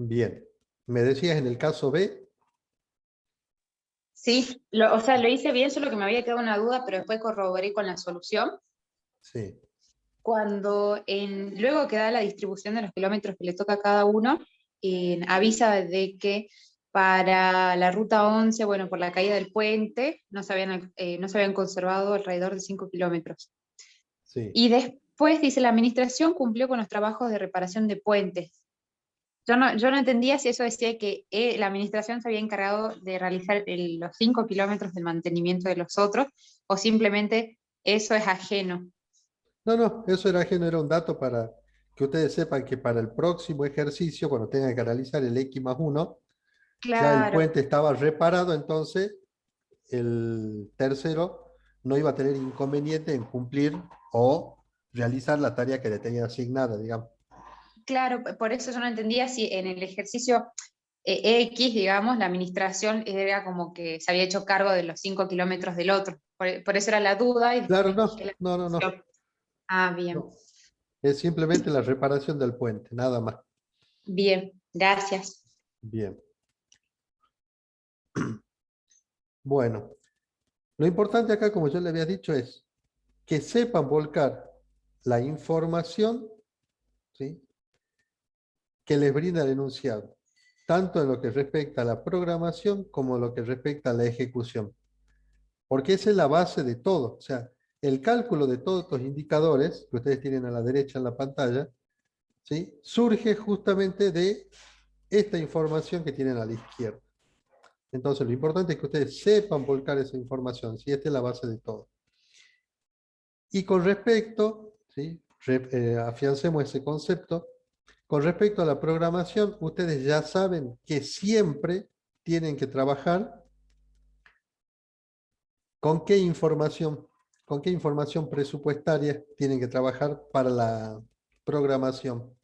Bien. Me decías en el caso B. Sí, o sea, lo hice bien, solo que me había quedado una duda, pero después corroboré con la solución. Sí. Cuando luego que da la distribución de los kilómetros que le toca a cada uno, avisa de que para la ruta 11, bueno, por la caída del puente, no se habían conservado alrededor de 5 kilómetros. Sí. Y después dice, la administración cumplió con los trabajos de reparación de puentes. Yo no entendía si eso decía que la administración se había encargado de realizar los 5 kilómetros del mantenimiento de los otros, o simplemente eso es ajeno. No, no, eso era ajeno, era un dato para que ustedes sepan que para el próximo ejercicio, cuando tengan que analizar el X+1, ya el Claro, puente estaba reparado, entonces el tercero no iba a tener inconveniente en cumplir o realizar la tarea que le tenían asignada, digamos. claro, por eso yo no entendía si en el ejercicio X, digamos, la administración era como que se había hecho cargo de los 5 kilómetros del otro. Por eso era la duda y después Claro, me fijé no, la no, no, no, administración. Ah, bien, no. Es simplemente la reparación del puente, nada más. bien, gracias. Bien. Bueno, lo importante acá, como yo le había dicho, es que sepan volcar la información, ¿sí?, que les brinda el enunciado, tanto en lo que respecta a la programación como en lo que respecta a la ejecución, porque esa es la base de todo. O sea, el cálculo de todos estos indicadores que ustedes tienen a la derecha en la pantalla, ¿sí?, surge justamente de esta información que tienen a la izquierda. Entonces, lo importante es que ustedes sepan volcar esa información, ¿sí? Esta es la base de todo. Y con respecto, ¿sí?, afiancemos ese concepto, con respecto a la programación, ustedes ya saben que siempre tienen que trabajar con con qué información presupuestaria tienen que trabajar para la programación.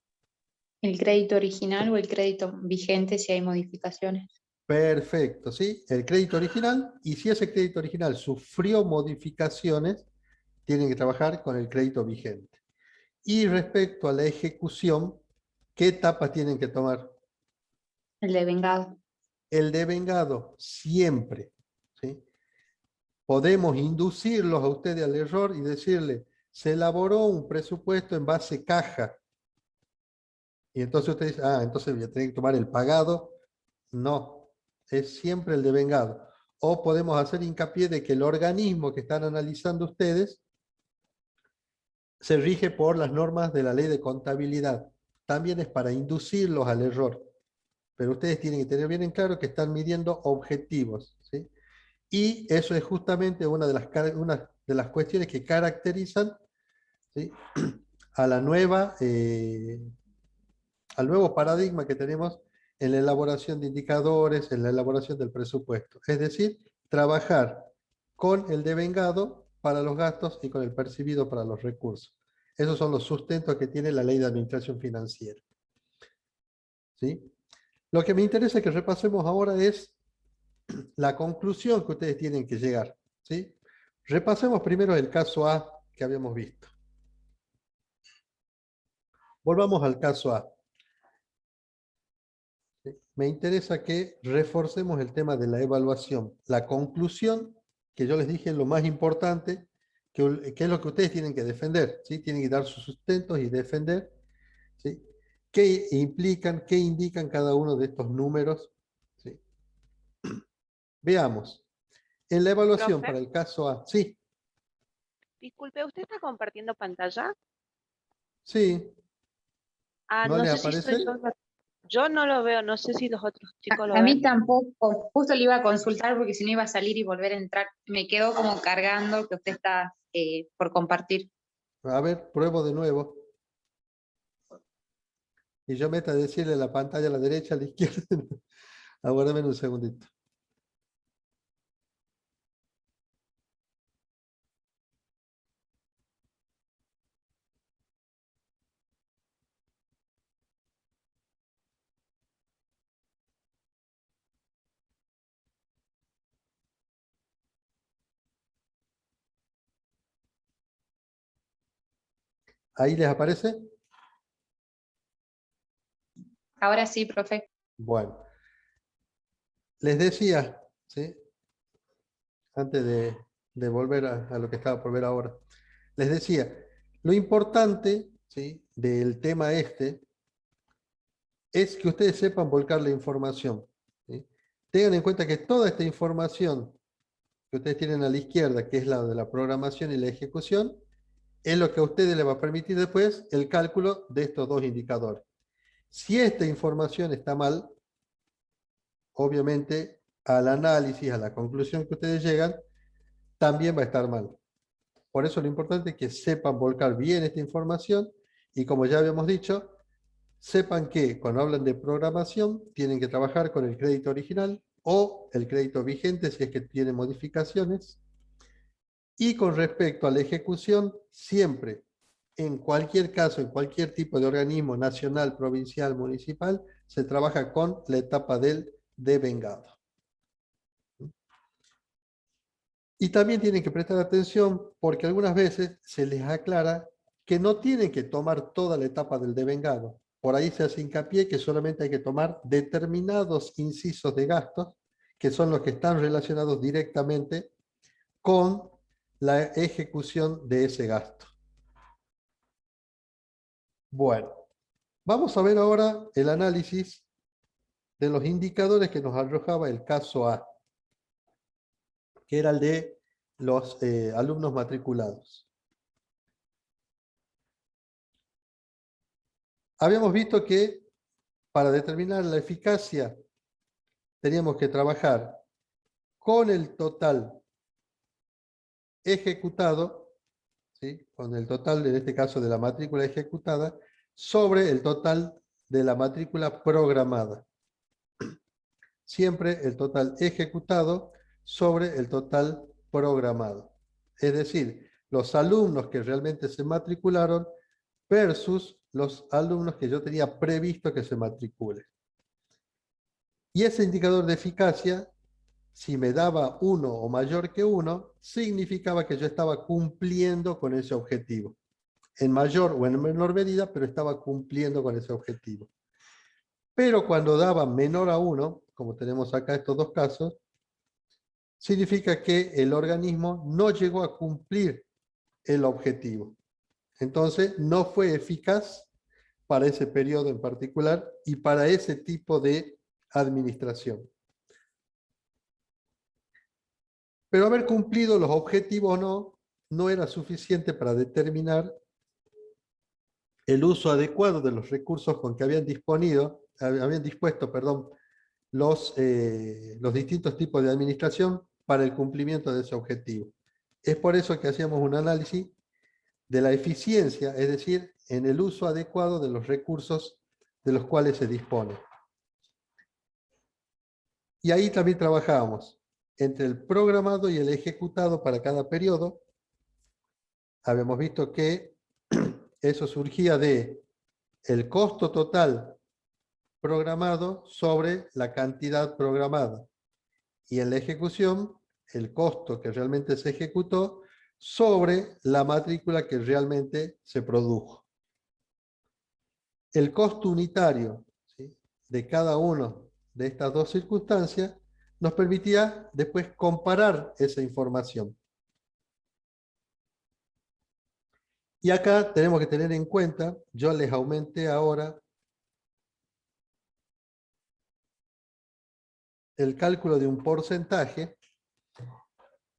¿El crédito original o el crédito vigente si hay modificaciones? Perfecto, ¿sí? El crédito original, y si ese crédito original sufrió modificaciones, tienen que trabajar con el crédito vigente. Y respecto a la ejecución, ¿qué etapas tienen que tomar? El de vengado. El devengado, siempre, ¿sí? Podemos inducirlos a ustedes al error y decirle, se elaboró un presupuesto en base caja. Y entonces usted dice, entonces voy a tener que tomar el pagado. No, es siempre el devengado. O podemos hacer hincapié de que el organismo que están analizando ustedes se rige por las normas de la ley de contabilidad. También es para inducirlos al error. Pero ustedes tienen que tener bien en claro que están midiendo objetivos, ¿sí? Y eso es justamente una de las cuestiones que caracterizan, ¿sí?, a al nuevo paradigma que tenemos en la elaboración de indicadores, en la elaboración del presupuesto. Es decir, trabajar con el devengado para los gastos y con el percibido para los recursos. Esos son los sustentos que tiene la ley de administración financiera, ¿sí? Lo que me interesa que repasemos ahora es la conclusión que ustedes tienen que llegar, ¿sí? Repasemos primero el caso A que habíamos visto. Volvamos al caso A. ¿Sí? Me interesa que reforcemos el tema de la evaluación. La conclusión, que yo les dije es lo más importante, que es lo que ustedes tienen que defender, ¿sí? Tienen que dar sus sustentos y defender, ¿sí?, qué implican, qué indican cada uno de estos números, ¿sí? Veamos. En la evaluación Profe, para el caso A, sí, disculpe, ¿usted está compartiendo pantalla? sí, ¿no No les sé si soy aparece? yo. Yo no lo veo, no sé si los otros chicos lo A mí ven. tampoco, justo le iba a consultar porque si no iba a salir y volver a entrar. Me quedó como cargando que usted está por compartir. A ver, pruebo de nuevo. Y yo meto a decirle la pantalla a la derecha, a la izquierda. Aguárdame un segundito. ¿Ahí les aparece? Ahora sí, profe. Bueno, les decía, ¿sí? Antes de volver a lo que estaba por ver ahora, les decía, lo importante, ¿sí?, del tema este es que ustedes sepan volcar la información, ¿sí? Tengan en cuenta que toda esta información que ustedes tienen a la izquierda, que es la de la programación y la ejecución, es lo que a ustedes les va a permitir después el cálculo de estos dos indicadores. Si esta información está mal, obviamente al análisis, a la conclusión que ustedes llegan, también va a estar mal. Por eso lo importante es que sepan volcar bien esta información y, como ya habíamos dicho, sepan que cuando hablan de programación tienen que trabajar con el crédito original o el crédito vigente si es que tiene modificaciones. Y con respecto a la ejecución, siempre, en cualquier caso, en cualquier tipo de organismo nacional, provincial, municipal, se trabaja con la etapa del devengado. Y también tienen que prestar atención porque algunas veces se les aclara que no tienen que tomar toda la etapa del devengado. Por ahí se hace hincapié que solamente hay que tomar determinados incisos de gastos, que son los que están relacionados directamente con la ejecución de ese gasto. Bueno, vamos a ver ahora el análisis de los indicadores que nos arrojaba el caso A, que era el de los alumnos matriculados. Habíamos visto que para determinar la eficacia teníamos que trabajar con el total ejecutado, ¿sí?, con el total, en este caso, de la matrícula ejecutada, sobre el total de la matrícula programada. Siempre el total ejecutado sobre el total programado. Es decir, los alumnos que realmente se matricularon versus los alumnos que yo tenía previsto que se matriculen. Y ese indicador de eficacia, si me daba 1 o mayor que 1, significaba que yo estaba cumpliendo con ese objetivo. En mayor o en menor medida, pero estaba cumpliendo con ese objetivo. Pero cuando daba menor a 1, como tenemos acá estos dos casos, significa que el organismo no llegó a cumplir el objetivo. Entonces, no fue eficaz para ese periodo en particular y para ese tipo de administración. Pero haber cumplido los objetivos o no, no era suficiente para determinar el uso adecuado de los recursos con que habían dispuesto, los distintos tipos de administración para el cumplimiento de ese objetivo. Es por eso que hacíamos un análisis de la eficiencia, es decir, en el uso adecuado de los recursos de los cuales se dispone. Y ahí también trabajábamos entre el programado y el ejecutado para cada periodo. Habíamos visto que eso surgía de el costo total programado sobre la cantidad programada. Y en la ejecución, el costo que realmente se ejecutó sobre la matrícula que realmente se produjo. El costo unitario, ¿sí?, de cada una de estas dos circunstancias nos permitía después comparar esa información. Y acá tenemos que tener en cuenta, yo les aumenté ahora el cálculo de un porcentaje.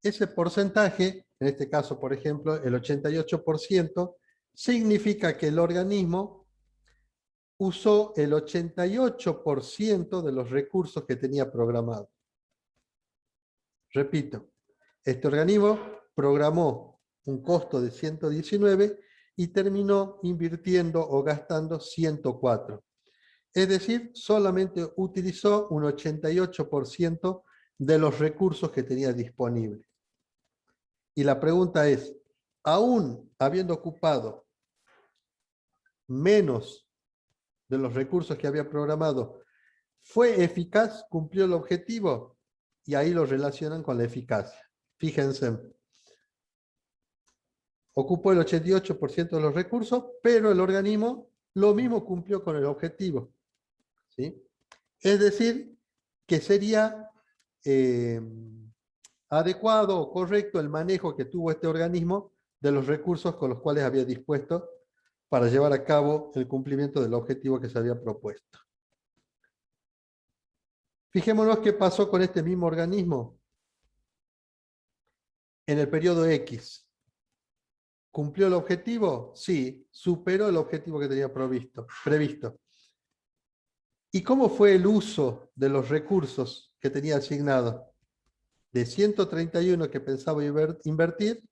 Ese porcentaje, en este caso, por ejemplo, el 88%, significa que el organismo usó el 88% de los recursos que tenía programado. Repito, este organismo programó un costo de 119 y terminó invirtiendo o gastando 104. Es decir, solamente utilizó un 88% de los recursos que tenía disponibles. Y la pregunta es, aún habiendo ocupado menos de los recursos que había programado, ¿fue eficaz? ¿Cumplió el objetivo? Y ahí lo relacionan con la eficacia. Fíjense, ocupó el 88% de los recursos, pero el organismo lo mismo cumplió con el objetivo. ¿sí? Es decir, que sería adecuado o correcto el manejo que tuvo este organismo de los recursos con los cuales había dispuesto para llevar a cabo el cumplimiento del objetivo que se había propuesto. Fijémonos qué pasó con este mismo organismo en el periodo X. ¿Cumplió el objetivo? Sí, superó el objetivo que tenía previsto. ¿Y cómo fue el uso de los recursos que tenía asignados? De 131 que pensaba invertir,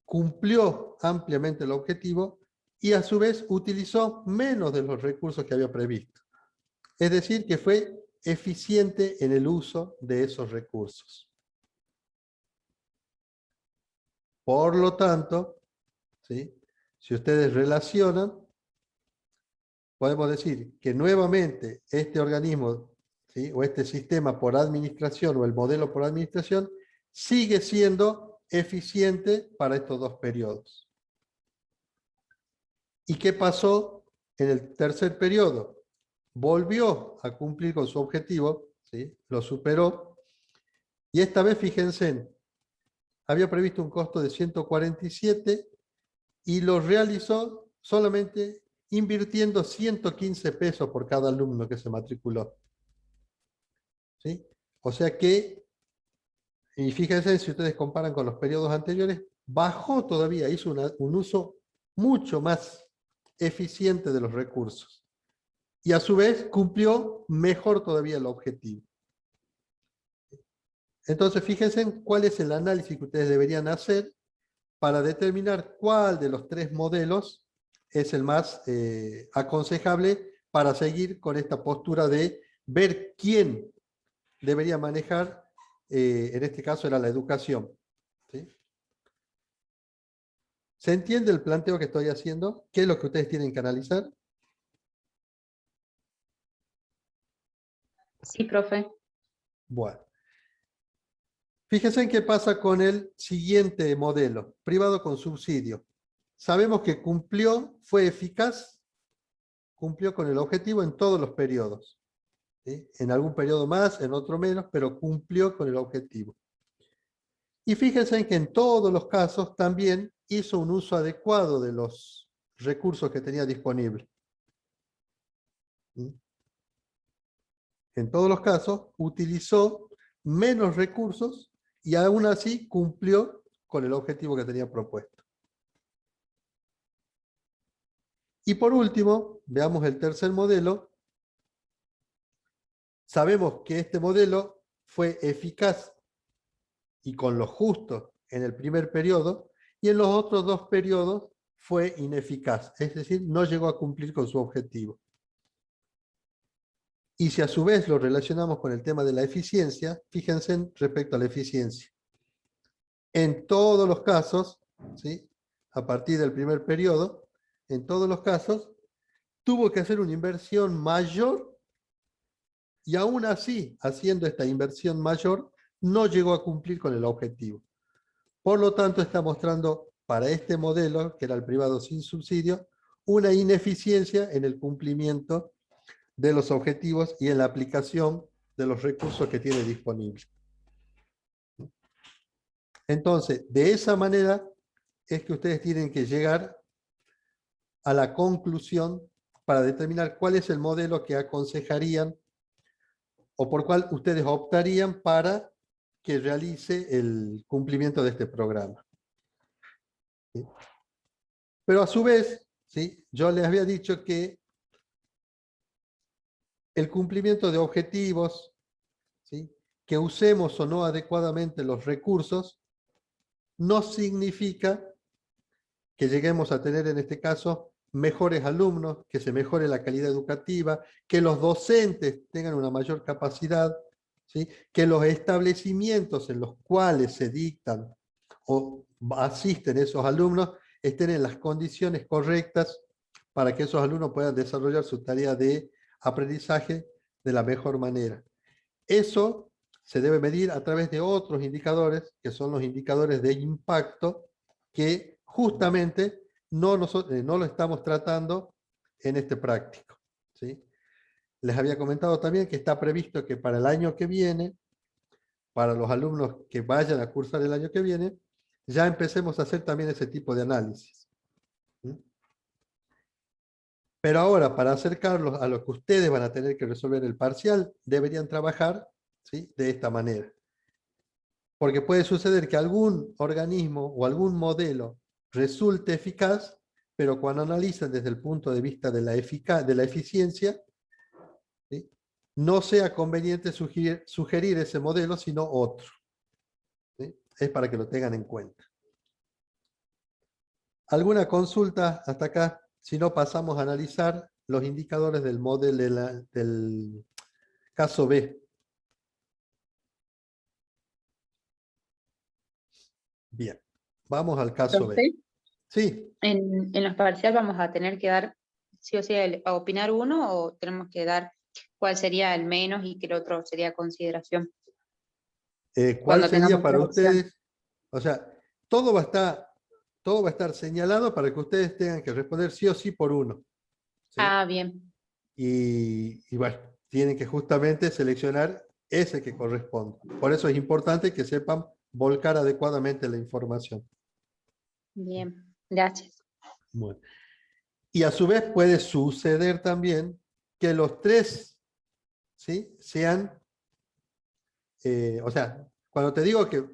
cumplió ampliamente el objetivo y a su vez utilizó menos de los recursos que había previsto. Es decir, que fue eficiente en el uso de esos recursos. Por lo tanto, ¿sí? Si ustedes relacionan, podemos decir que nuevamente este organismo, ¿sí? O este sistema por administración o el modelo por administración sigue siendo eficiente para estos dos periodos. ¿Y qué pasó en el tercer periodo? Volvió a cumplir con su objetivo, ¿sí? Lo superó, y esta vez, fíjense, había previsto un costo de 147 y lo realizó solamente invirtiendo 115 pesos por cada alumno que se matriculó. ¿Sí? O sea que, y fíjense, si ustedes comparan con los periodos anteriores, bajó todavía, hizo un uso mucho más eficiente de los recursos. Y a su vez cumplió mejor todavía el objetivo. Entonces, fíjense en cuál es el análisis que ustedes deberían hacer para determinar cuál de los tres modelos es el más aconsejable para seguir con esta postura de ver quién debería manejar, en este caso era la educación. ¿Sí? ¿Se entiende el planteo que estoy haciendo? ¿Qué es lo que ustedes tienen que analizar? Sí, profe. Bueno. Fíjense en qué pasa con el siguiente modelo, privado con subsidio. Sabemos que cumplió, fue eficaz, cumplió con el objetivo en todos los periodos. ¿Sí? En algún periodo más, en otro menos, pero cumplió con el objetivo. Y fíjense en que en todos los casos también hizo un uso adecuado de los recursos que tenía disponibles. ¿Sí? En todos los casos utilizó menos recursos y aún así cumplió con el objetivo que tenía propuesto. Y por último, veamos el tercer modelo. Sabemos que este modelo fue eficaz y con lo justo en el primer periodo, y en los otros dos periodos fue ineficaz, es decir, no llegó a cumplir con su objetivo. Y si a su vez lo relacionamos con el tema de la eficiencia, fíjense respecto a la eficiencia. En todos los casos, ¿sí? A partir del primer periodo, en todos los casos, tuvo que hacer una inversión mayor y aún así, haciendo esta inversión mayor, no llegó a cumplir con el objetivo. Por lo tanto, está mostrando para este modelo, que era el privado sin subsidio, una ineficiencia en el cumplimiento de los objetivos y en la aplicación de los recursos que tiene disponibles. Entonces, de esa manera es que ustedes tienen que llegar a la conclusión para determinar cuál es el modelo que aconsejarían o por cuál ustedes optarían para que realice el cumplimiento de este programa. ¿Sí? Pero a su vez, ¿sí? Yo les había dicho que el cumplimiento de objetivos, ¿sí? Que usemos o no adecuadamente los recursos, no significa que lleguemos a tener en este caso mejores alumnos, que se mejore la calidad educativa, que los docentes tengan una mayor capacidad, ¿sí? Que los establecimientos en los cuales se dictan o asisten esos alumnos estén en las condiciones correctas para que esos alumnos puedan desarrollar su tarea de aprendizaje de la mejor manera. Eso se debe medir a través de otros indicadores, que son los indicadores de impacto, que justamente no lo estamos tratando en este práctico. ¿Sí? les había comentado también que está previsto que para el año que viene, para los alumnos que vayan a cursar el año que viene, ya empecemos a hacer también ese tipo de análisis. ¿Mm? Pero ahora, para acercarlos a lo que ustedes van a tener que resolver el parcial, deberían trabajar, ¿sí?, de esta manera. Porque puede suceder que algún organismo o algún modelo resulte eficaz, pero cuando analizan desde el punto de vista de la eficiencia, ¿sí?, no sea conveniente sugerir ese modelo, sino otro. ¿Sí? Es para que lo tengan en cuenta. ¿Alguna consulta hasta acá? Si no, pasamos a analizar los indicadores del modelo del caso B. Bien, vamos al caso B. Profe, Sí, en los parciales vamos a tener que dar, sí o sí, a opinar uno, o tenemos que dar cuál sería el menos y que el otro sería consideración ¿cuál cuando sería tengamos para tres opciones. ustedes? O sea, todo va a estar señalado para que ustedes tengan que responder sí o sí por uno. ¿Sí? Ah, bien, Y bueno, tienen que justamente seleccionar ese que corresponde. Por eso es importante que sepan volcar adecuadamente la información. bien, gracias. Bueno. Y a su vez puede suceder también que los tres, ¿sí?, sean, o sea, cuando te digo que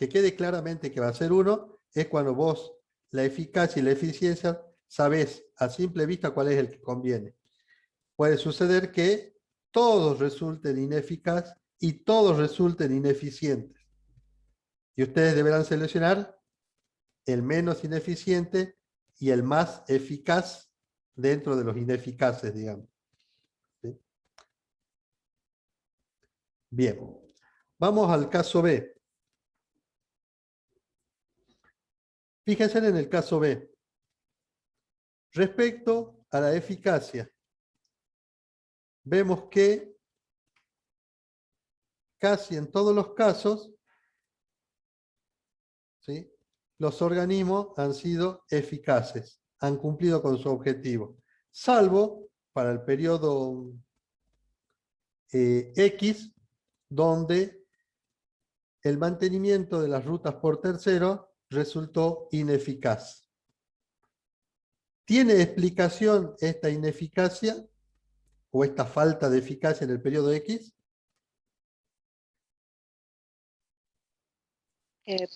quede claramente que va a ser uno, es cuando vos la eficacia y la eficiencia sabés a simple vista cuál es el que conviene. Puede suceder que todos resulten ineficaz y todos resulten ineficientes. Y ustedes deberán seleccionar el menos ineficiente y el más eficaz dentro de los ineficaces, digamos. ¿Sí? Bien, vamos al caso B. Fíjense en el caso B. Respecto a la eficacia, vemos que casi en todos los casos, ¿sí?, los organismos han sido eficaces, han cumplido con su objetivo, salvo para el periodo X, donde el mantenimiento de las rutas por tercero resultó ineficaz. ¿Tiene explicación esta ineficacia o esta falta de eficacia en el periodo X?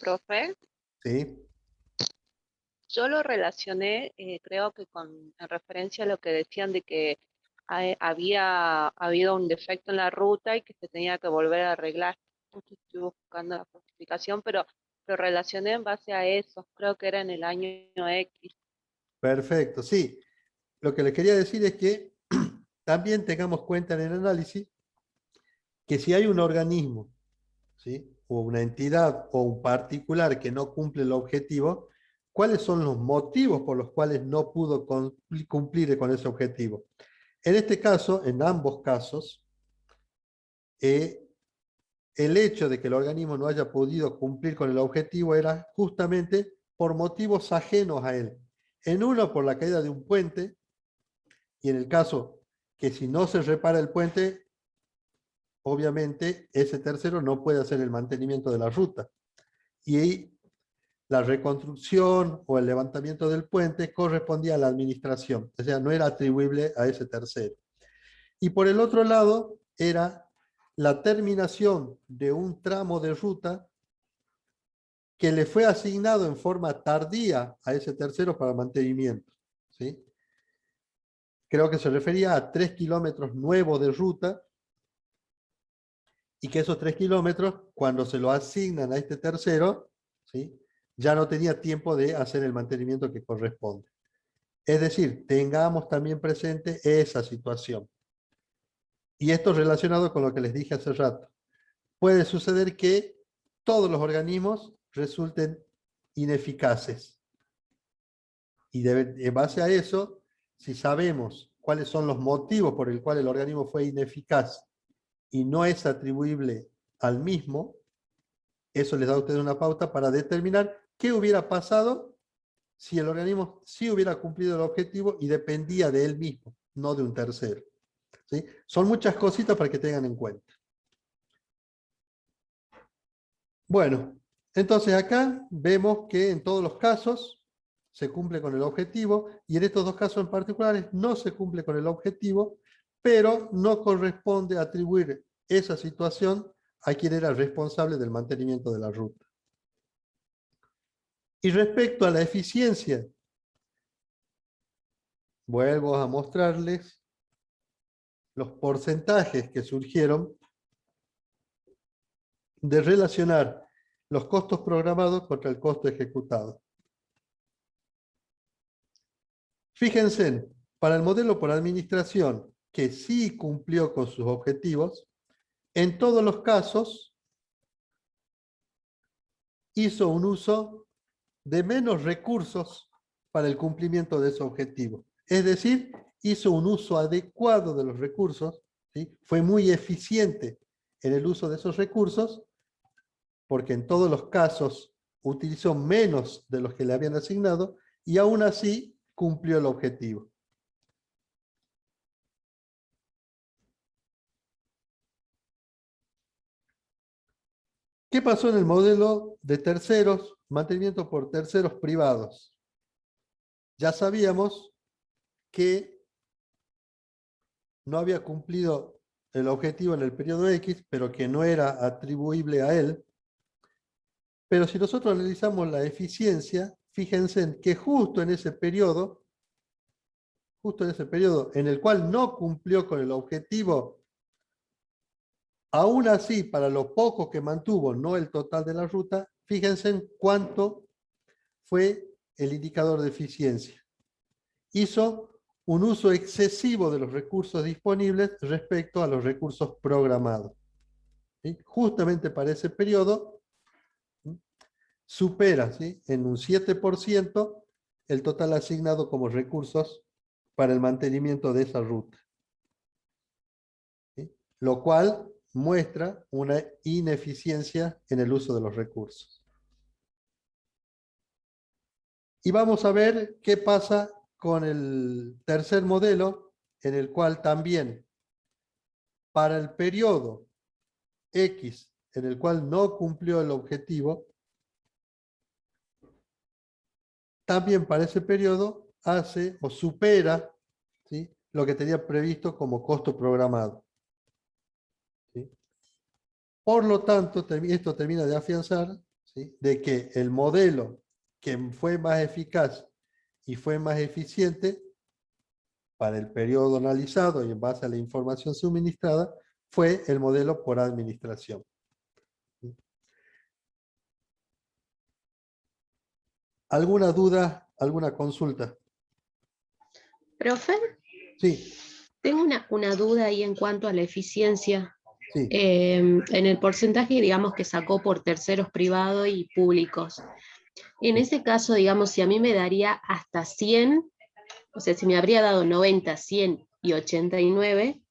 Profe, Sí. yo lo relacioné, creo que en referencia a lo que decían de que había habido un defecto en la ruta y que se tenía que volver a arreglar. Justo estoy buscando la justificación, pero lo relacioné en base a eso. Creo que era en el año X. Perfecto, sí. Lo que les quería decir es que también tengamos cuenta en el análisis que si hay un organismo, ¿sí?, o una entidad o un particular que no cumple el objetivo, ¿cuáles son los motivos por los cuales no pudo cumplir con ese objetivo? En este caso, en ambos casos, el hecho de que el organismo no haya podido cumplir con el objetivo era justamente por motivos ajenos a él. En uno, por la caída de un puente, y en el caso que si no se repara el puente, obviamente ese tercero no puede hacer el mantenimiento de la ruta. Y la reconstrucción o el levantamiento del puente correspondía a la administración, o sea, no era atribuible a ese tercero. Y por el otro lado, era la terminación de un tramo de ruta que le fue asignado en forma tardía a ese tercero para mantenimiento. ¿Sí? Creo que se refería a 3 kilómetros nuevos de ruta y que esos 3 kilómetros, cuando se lo asignan a este tercero, ¿sí?, ya no tenía tiempo de hacer el mantenimiento que corresponde. Es decir, tengamos también presente esa situación. Y esto relacionado con lo que les dije hace rato. Puede suceder que todos los organismos resulten ineficaces. Y en base a eso, si sabemos cuáles son los motivos por el cual el organismo fue ineficaz y no es atribuible al mismo, eso les da a ustedes una pauta para determinar qué hubiera pasado si el organismo sí hubiera cumplido el objetivo y dependía de él mismo, no de un tercero. ¿sí? Son muchas cositas para que tengan en cuenta. Bueno, entonces acá vemos que en todos los casos se cumple con el objetivo y en estos dos casos en particulares no se cumple con el objetivo, pero no corresponde atribuir esa situación a quien era responsable del mantenimiento de la ruta. Y respecto a la eficiencia, vuelvo a mostrarles los porcentajes que surgieron de relacionar los costos programados contra el costo ejecutado. Fíjense, para el modelo por administración, que sí cumplió con sus objetivos, en todos los casos hizo un uso de menos recursos para el cumplimiento de ese objetivo. Es decir, hizo un uso adecuado de los recursos, ¿sí? Fue muy eficiente en el uso de esos recursos, porque en todos los casos utilizó menos de los que le habían asignado y aún así cumplió el objetivo. ¿Qué pasó en el modelo de terceros, mantenimiento por terceros privados? Ya sabíamos que no había cumplido el objetivo en el periodo X, pero que no era atribuible a él. Pero si nosotros analizamos la eficiencia, fíjense en que justo en ese periodo en el cual no cumplió con el objetivo, aún así, para lo poco que mantuvo, no el total de la ruta, fíjense en cuánto fue el indicador de eficiencia. Hizo un uso excesivo de los recursos disponibles respecto a los recursos programados. ¿Sí? Justamente para ese periodo, ¿sí? Supera, ¿sí? En un 7% el total asignado como recursos para el mantenimiento de esa ruta. ¿Sí? Lo cual muestra una ineficiencia en el uso de los recursos. Y vamos a ver qué pasa con el tercer modelo, en el cual también para el periodo X, en el cual no cumplió el objetivo, también para ese periodo hace o supera, ¿sí? Lo que tenía previsto como costo programado. ¿Sí? Por lo tanto, esto termina de afianzar, ¿sí? De que el modelo que fue más eficaz y fue más eficiente para el periodo analizado y en base a la información suministrada fue el modelo por administración. ¿Alguna duda, alguna consulta? Profe, Sí, tengo una duda ahí en cuanto a la eficiencia. sí. En el porcentaje, digamos, que sacó por terceros privados y públicos. En ese caso, digamos, si a mí me daría hasta 100, o sea, si me habría dado 90, 100 y 89,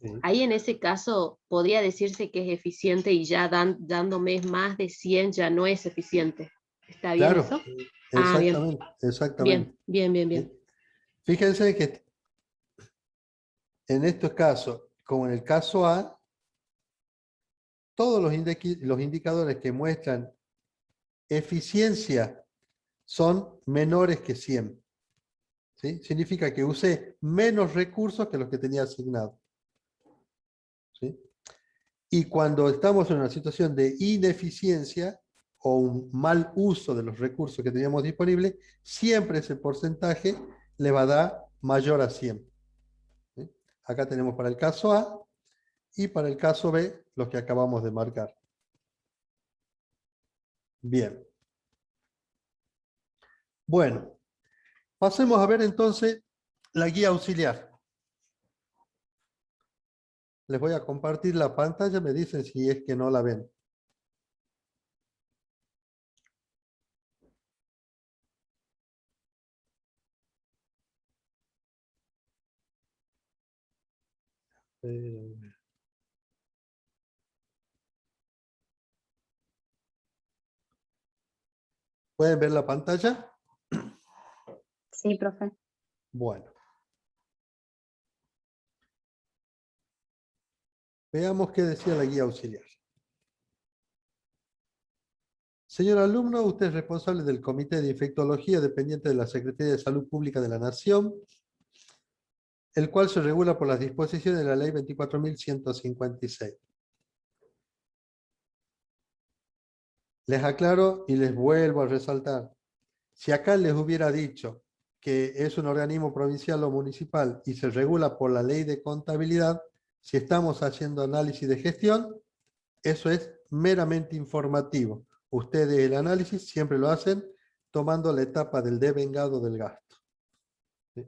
Sí. ahí en ese caso podría decirse que es eficiente y ya dándome más de 100 ya no es eficiente. ¿Está bien Claro, eso? Ah, bien, exactamente, exactamente. bien, bien, bien, bien. ¿Sí? Fíjense que en estos casos, como en el caso A, todos los indicadores que muestran eficiencia son menores que 100. ¿Sí? Significa que usé menos recursos que los que tenía asignados. ¿Sí? Y cuando estamos en una situación de ineficiencia o un mal uso de los recursos que teníamos disponibles, siempre ese porcentaje le va a dar mayor a 100. ¿Sí? Acá tenemos para el caso A y para el caso B los que acabamos de marcar. Bien. Bueno, pasemos a ver entonces la guía auxiliar. Les voy a compartir la pantalla, me dicen si es que no la ven. ¿Pueden ver la pantalla? Sí, profe. Bueno. Veamos qué decía la guía auxiliar. Señor alumno, usted es responsable del Comité de Infectología dependiente de la Secretaría de Salud Pública de la Nación, el cual se regula por las disposiciones de la Ley 24.156. Les aclaro y les vuelvo a resaltar. Si acá les hubiera dicho que es un organismo provincial o municipal y se regula por la Ley de Contabilidad, si estamos haciendo análisis de gestión, eso es meramente informativo. Ustedes el análisis siempre lo hacen tomando la etapa del devengado del gasto. ¿Sí?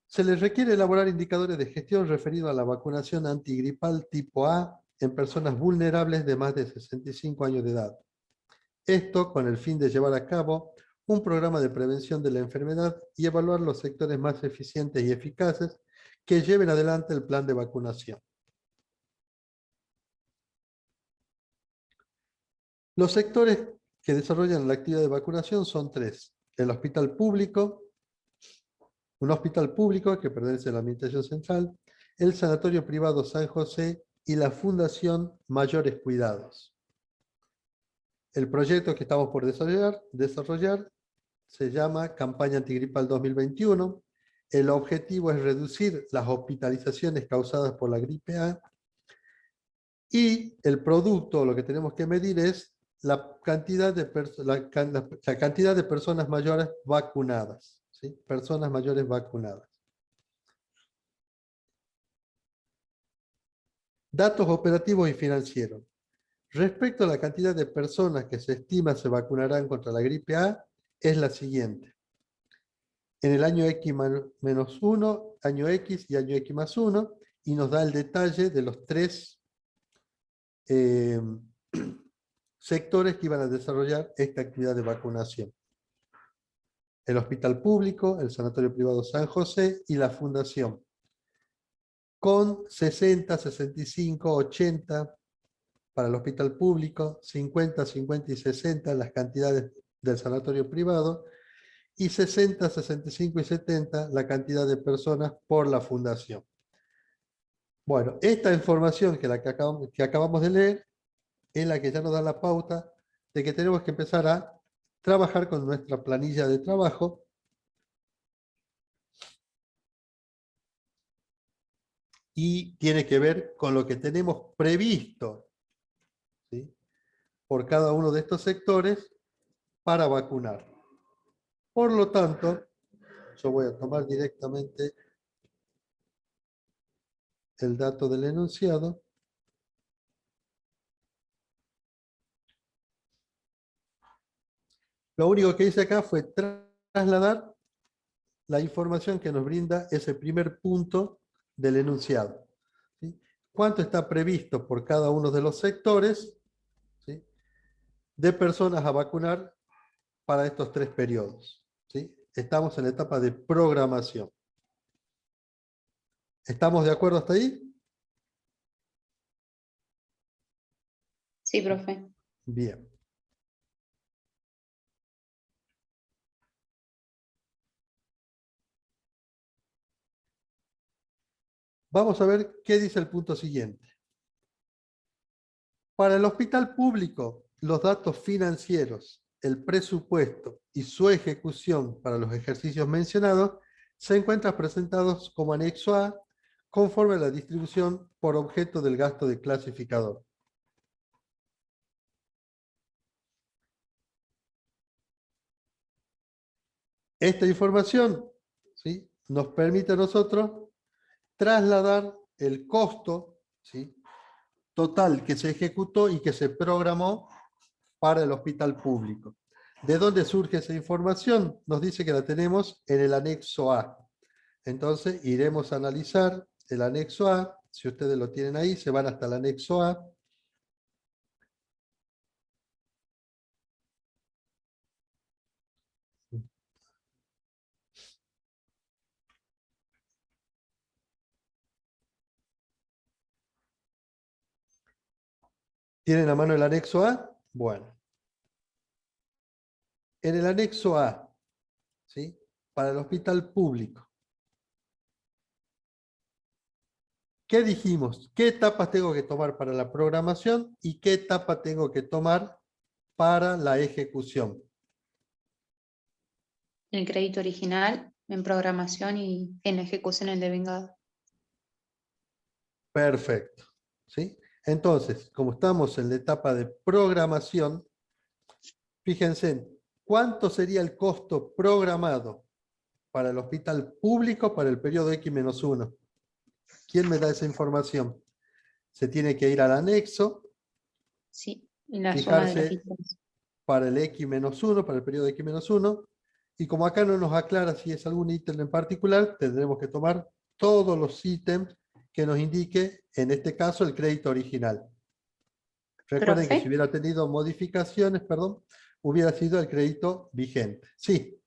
Se les requiere elaborar indicadores de gestión referidos a la vacunación antigripal tipo A en personas vulnerables de más de 65 años de edad. Esto con el fin de llevar a cabo un programa de prevención de la enfermedad y evaluar los sectores más eficientes y eficaces que lleven adelante el plan de vacunación. Los sectores que desarrollan la actividad de vacunación son tres. El hospital público, un hospital público que pertenece a la Administración Central, el Sanatorio Privado San José y la Fundación Mayores Cuidados. El proyecto que estamos por desarrollar se llama Campaña Antigripal 2021. El objetivo es reducir las hospitalizaciones causadas por la gripe A y el producto, lo que tenemos que medir es la cantidad de personas mayores vacunadas. ¿Sí? Personas mayores vacunadas. Datos operativos y financieros. Respecto a la cantidad de personas que se estima se vacunarán contra la gripe A, es la siguiente. En el año X-1, año X y año X+1, y nos da el detalle de los tres sectores que iban a desarrollar esta actividad de vacunación. El hospital público, el Sanatorio Privado San José y la Fundación. Con 60, 65, 80 para el hospital público, 50, 50 y 60 las cantidades del sanatorio privado, y 60, 65 y 70 la cantidad de personas por la fundación. Bueno, esta información que acabamos de leer es la que ya nos da la pauta de que tenemos que empezar a trabajar con nuestra planilla de trabajo y tiene que ver con lo que tenemos previsto, ¿sí? Por cada uno de estos sectores para vacunar. Por lo tanto, yo voy a tomar directamente el dato del enunciado. Lo único que hice acá fue trasladar la información que nos brinda ese primer punto del enunciado. ¿Sí? ¿Cuánto está previsto por cada uno de los sectores, ¿sí?, de personas a vacunar para estos tres periodos? ¿Sí? Estamos en la etapa de programación. ¿Estamos de acuerdo hasta ahí? Sí, profe. Bien. Vamos a ver qué dice el punto siguiente. Para el hospital público, los datos financieros, el presupuesto y su ejecución para los ejercicios mencionados se encuentran presentados como anexo A, conforme a la distribución por objeto del gasto de clasificador. Esta información, ¿sí?, nos permite a nosotros trasladar el costo, ¿sí?, total que se ejecutó y que se programó para el hospital público. ¿De dónde surge esa información? Nos dice que la tenemos en el anexo A. Entonces iremos a analizar el anexo A. Si ustedes lo tienen ahí, se van hasta el anexo A. ¿Tienen a mano el anexo A? Bueno. En el anexo A, ¿sí?, para el hospital público, ¿qué dijimos? ¿Qué etapas tengo que tomar para la programación y qué etapa tengo que tomar para la ejecución? El crédito original en programación y en ejecución el devengado. Perfecto. ¿Sí? Entonces, como estamos en la etapa de programación, fíjense, ¿cuánto sería el costo programado para el hospital público para el periodo X-1? ¿Quién me da esa información? Se tiene que ir al anexo, Sí, en la suma de los fijarse ítems. para el X-1, para el periodo X-1, y como acá no nos aclara si es algún ítem en particular, tendremos que tomar todos los ítems que nos indique, en este caso, el crédito original. Recuerden que si Profe, hubiera tenido modificaciones, perdón, hubiera sido el crédito vigente. Sí,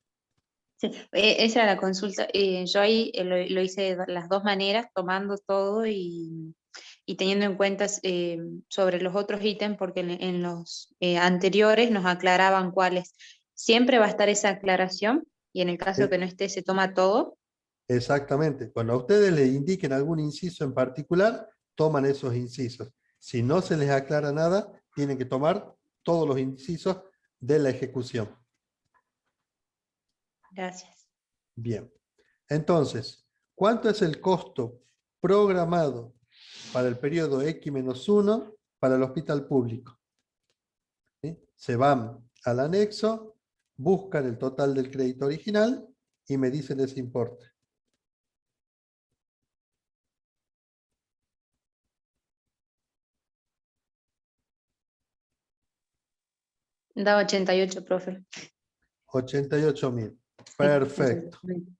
sí, esa era la consulta. Yo ahí lo hice de las dos maneras, tomando todo y teniendo en cuenta sobre los otros ítems, porque en los anteriores nos aclaraban cuáles. Siempre va a estar esa aclaración y en el caso e- que no esté, se toma todo. exactamente. Cuando a ustedes les indiquen algún inciso en particular, toman esos incisos. Si no se les aclara nada, tienen que tomar todos los incisos de la ejecución. Gracias. Bien. Entonces, ¿cuánto es el costo programado para el periodo X-1 para el hospital público? ¿Sí? Se van al anexo, buscan el total del crédito original y me dicen ese importe. Da 88, profe. 88.000. Sí, Perfecto. 88.000.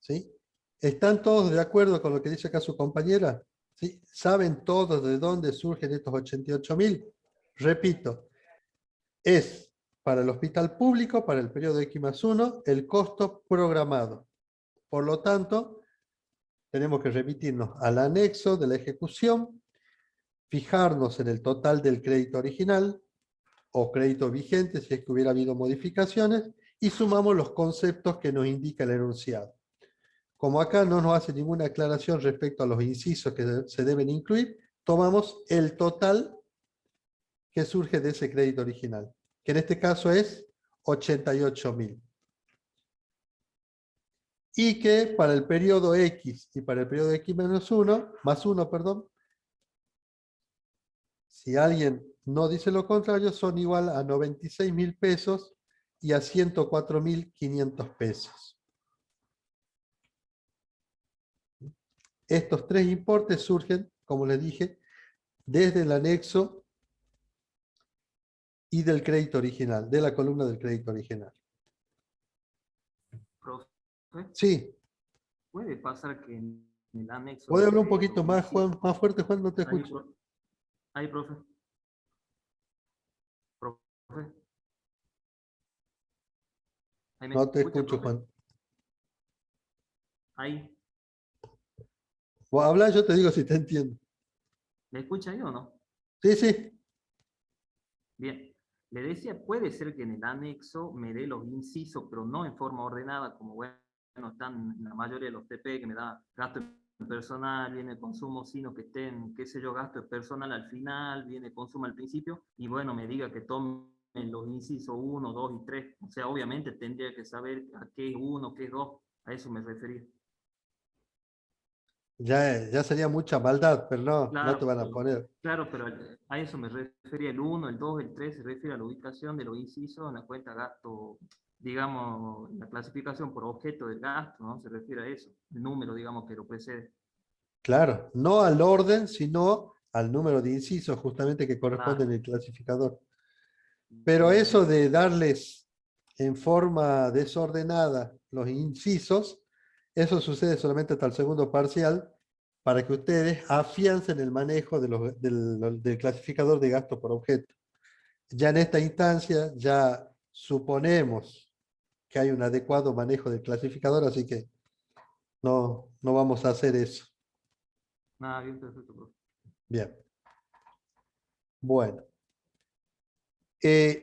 ¿Sí? ¿Están todos de acuerdo con lo que dice acá su compañera? ¿Sí? ¿Saben todos de dónde surgen estos 88.000? Repito, es para el hospital público, para el periodo X+1, el costo programado. Por lo tanto, tenemos que remitirnos al anexo de la ejecución, fijarnos en el total del crédito original o crédito vigente si es que hubiera habido modificaciones y sumamos los conceptos que nos indica el enunciado. Como acá no nos hace ninguna aclaración respecto a los incisos que se deben incluir, tomamos el total que surge de ese crédito original, que en este caso es 88.000. Y que para el periodo X y para el periodo X-1, más 1, perdón, si alguien no dice lo contrario, son igual a 96.000 pesos y a 104.500 pesos. Estos tres importes surgen, como les dije, desde el anexo y del crédito original, de la columna del crédito original. Profe, Sí, puede pasar que en el anexo ¿puede hablar un de poquito los más, incisos. Juan? Más fuerte, Juan, no te Ahí, escucho. ahí, profe. Profe. Ahí me No te escucha, escucho, profe. Juan. Ahí. Vos habla, yo te digo si te entiendo. ¿Me escucha ahí o no? Sí, sí. Bien. Le decía, puede ser que en el anexo me dé los incisos, pero no en forma ordenada, como bueno, están en la mayoría de los TP que me da gasto en personal, viene consumo, sino que estén, qué sé yo, gasto en personal al final, viene consumo al principio, y bueno, me diga que tomen los incisos 1, 2 y 3. O sea, obviamente tendría que saber a qué es 1, qué es 2, a eso me refería. Ya sería mucha maldad, pero no te Claro, van a poner. claro, pero a eso me refería el 1, el 2, el 3, se refiere a la ubicación de los incisos en la cuenta gasto, digamos, la clasificación por objeto del gasto, ¿no? Se refiere a eso, el número, digamos, que lo precede. Claro, no al orden, sino al número de incisos justamente que corresponde Claro. en el clasificador. Pero Bien, eso bien. de darles en forma desordenada los incisos, eso sucede solamente hasta el segundo parcial para que ustedes afiancen el manejo del clasificador de gasto por objeto. Ya en esta instancia ya suponemos que hay un adecuado manejo del clasificador, así que no vamos a hacer eso. Nada, bien, perfecto, profe. Bien. Bueno.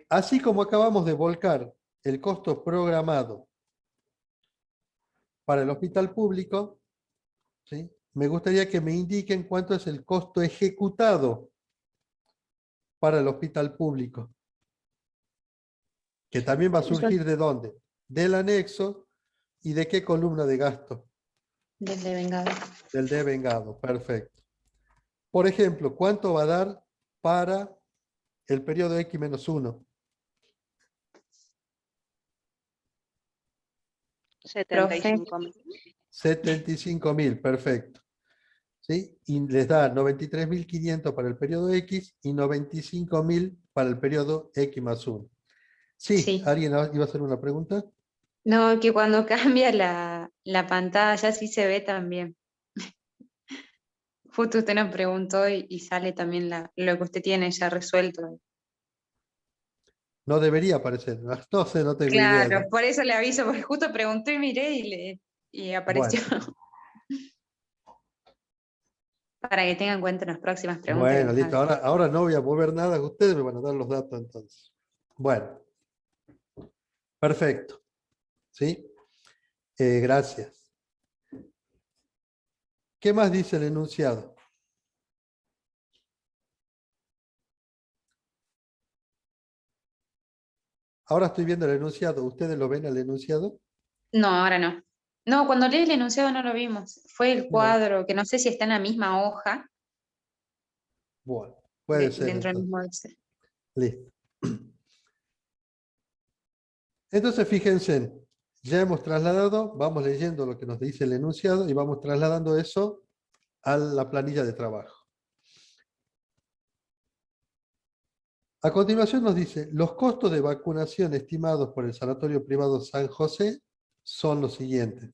Así como acabamos de volcar el costo programado para el hospital público, ¿sí? me gustaría que me indiquen cuánto es el costo ejecutado para el hospital público. Que también va a surgir ¿de dónde? Del anexo y de qué columna de gasto. Del devengado. Del devengado, perfecto. Por ejemplo, ¿cuánto va a dar para el periodo X-1? 75.000. 75.000, perfecto. ¿Sí? Y les da 93.500 para el periodo X y 95.000 para el periodo X+1. Sí, Sí. ¿alguien iba a hacer una pregunta? No, que cuando cambia la pantalla sí se ve también. Justo usted nos preguntó y sale también lo que usted tiene ya resuelto. No debería aparecer. No sé, no tengo idea. Claro, por eso le aviso, porque justo pregunté, miré y apareció. Bueno, Para que tengan en cuenta en las próximas preguntas. bueno, que listo. Ahora no voy a mover nada. Ustedes me van a dar los datos entonces. Bueno, perfecto. ¿Sí? Gracias. ¿Qué más dice el enunciado? Ahora estoy viendo el enunciado. ¿Ustedes lo ven el enunciado? No, ahora no. No, cuando leí el enunciado no lo vimos. Fue el No. cuadro, que no sé si está en la misma hoja. Bueno, puede ser Dentro del entonces. mismo. Listo. Entonces, fíjense, ya hemos trasladado, vamos leyendo lo que nos dice el enunciado y vamos trasladando eso a la planilla de trabajo. A continuación nos dice, los costos de vacunación estimados por el Sanatorio Privado San José son los siguientes.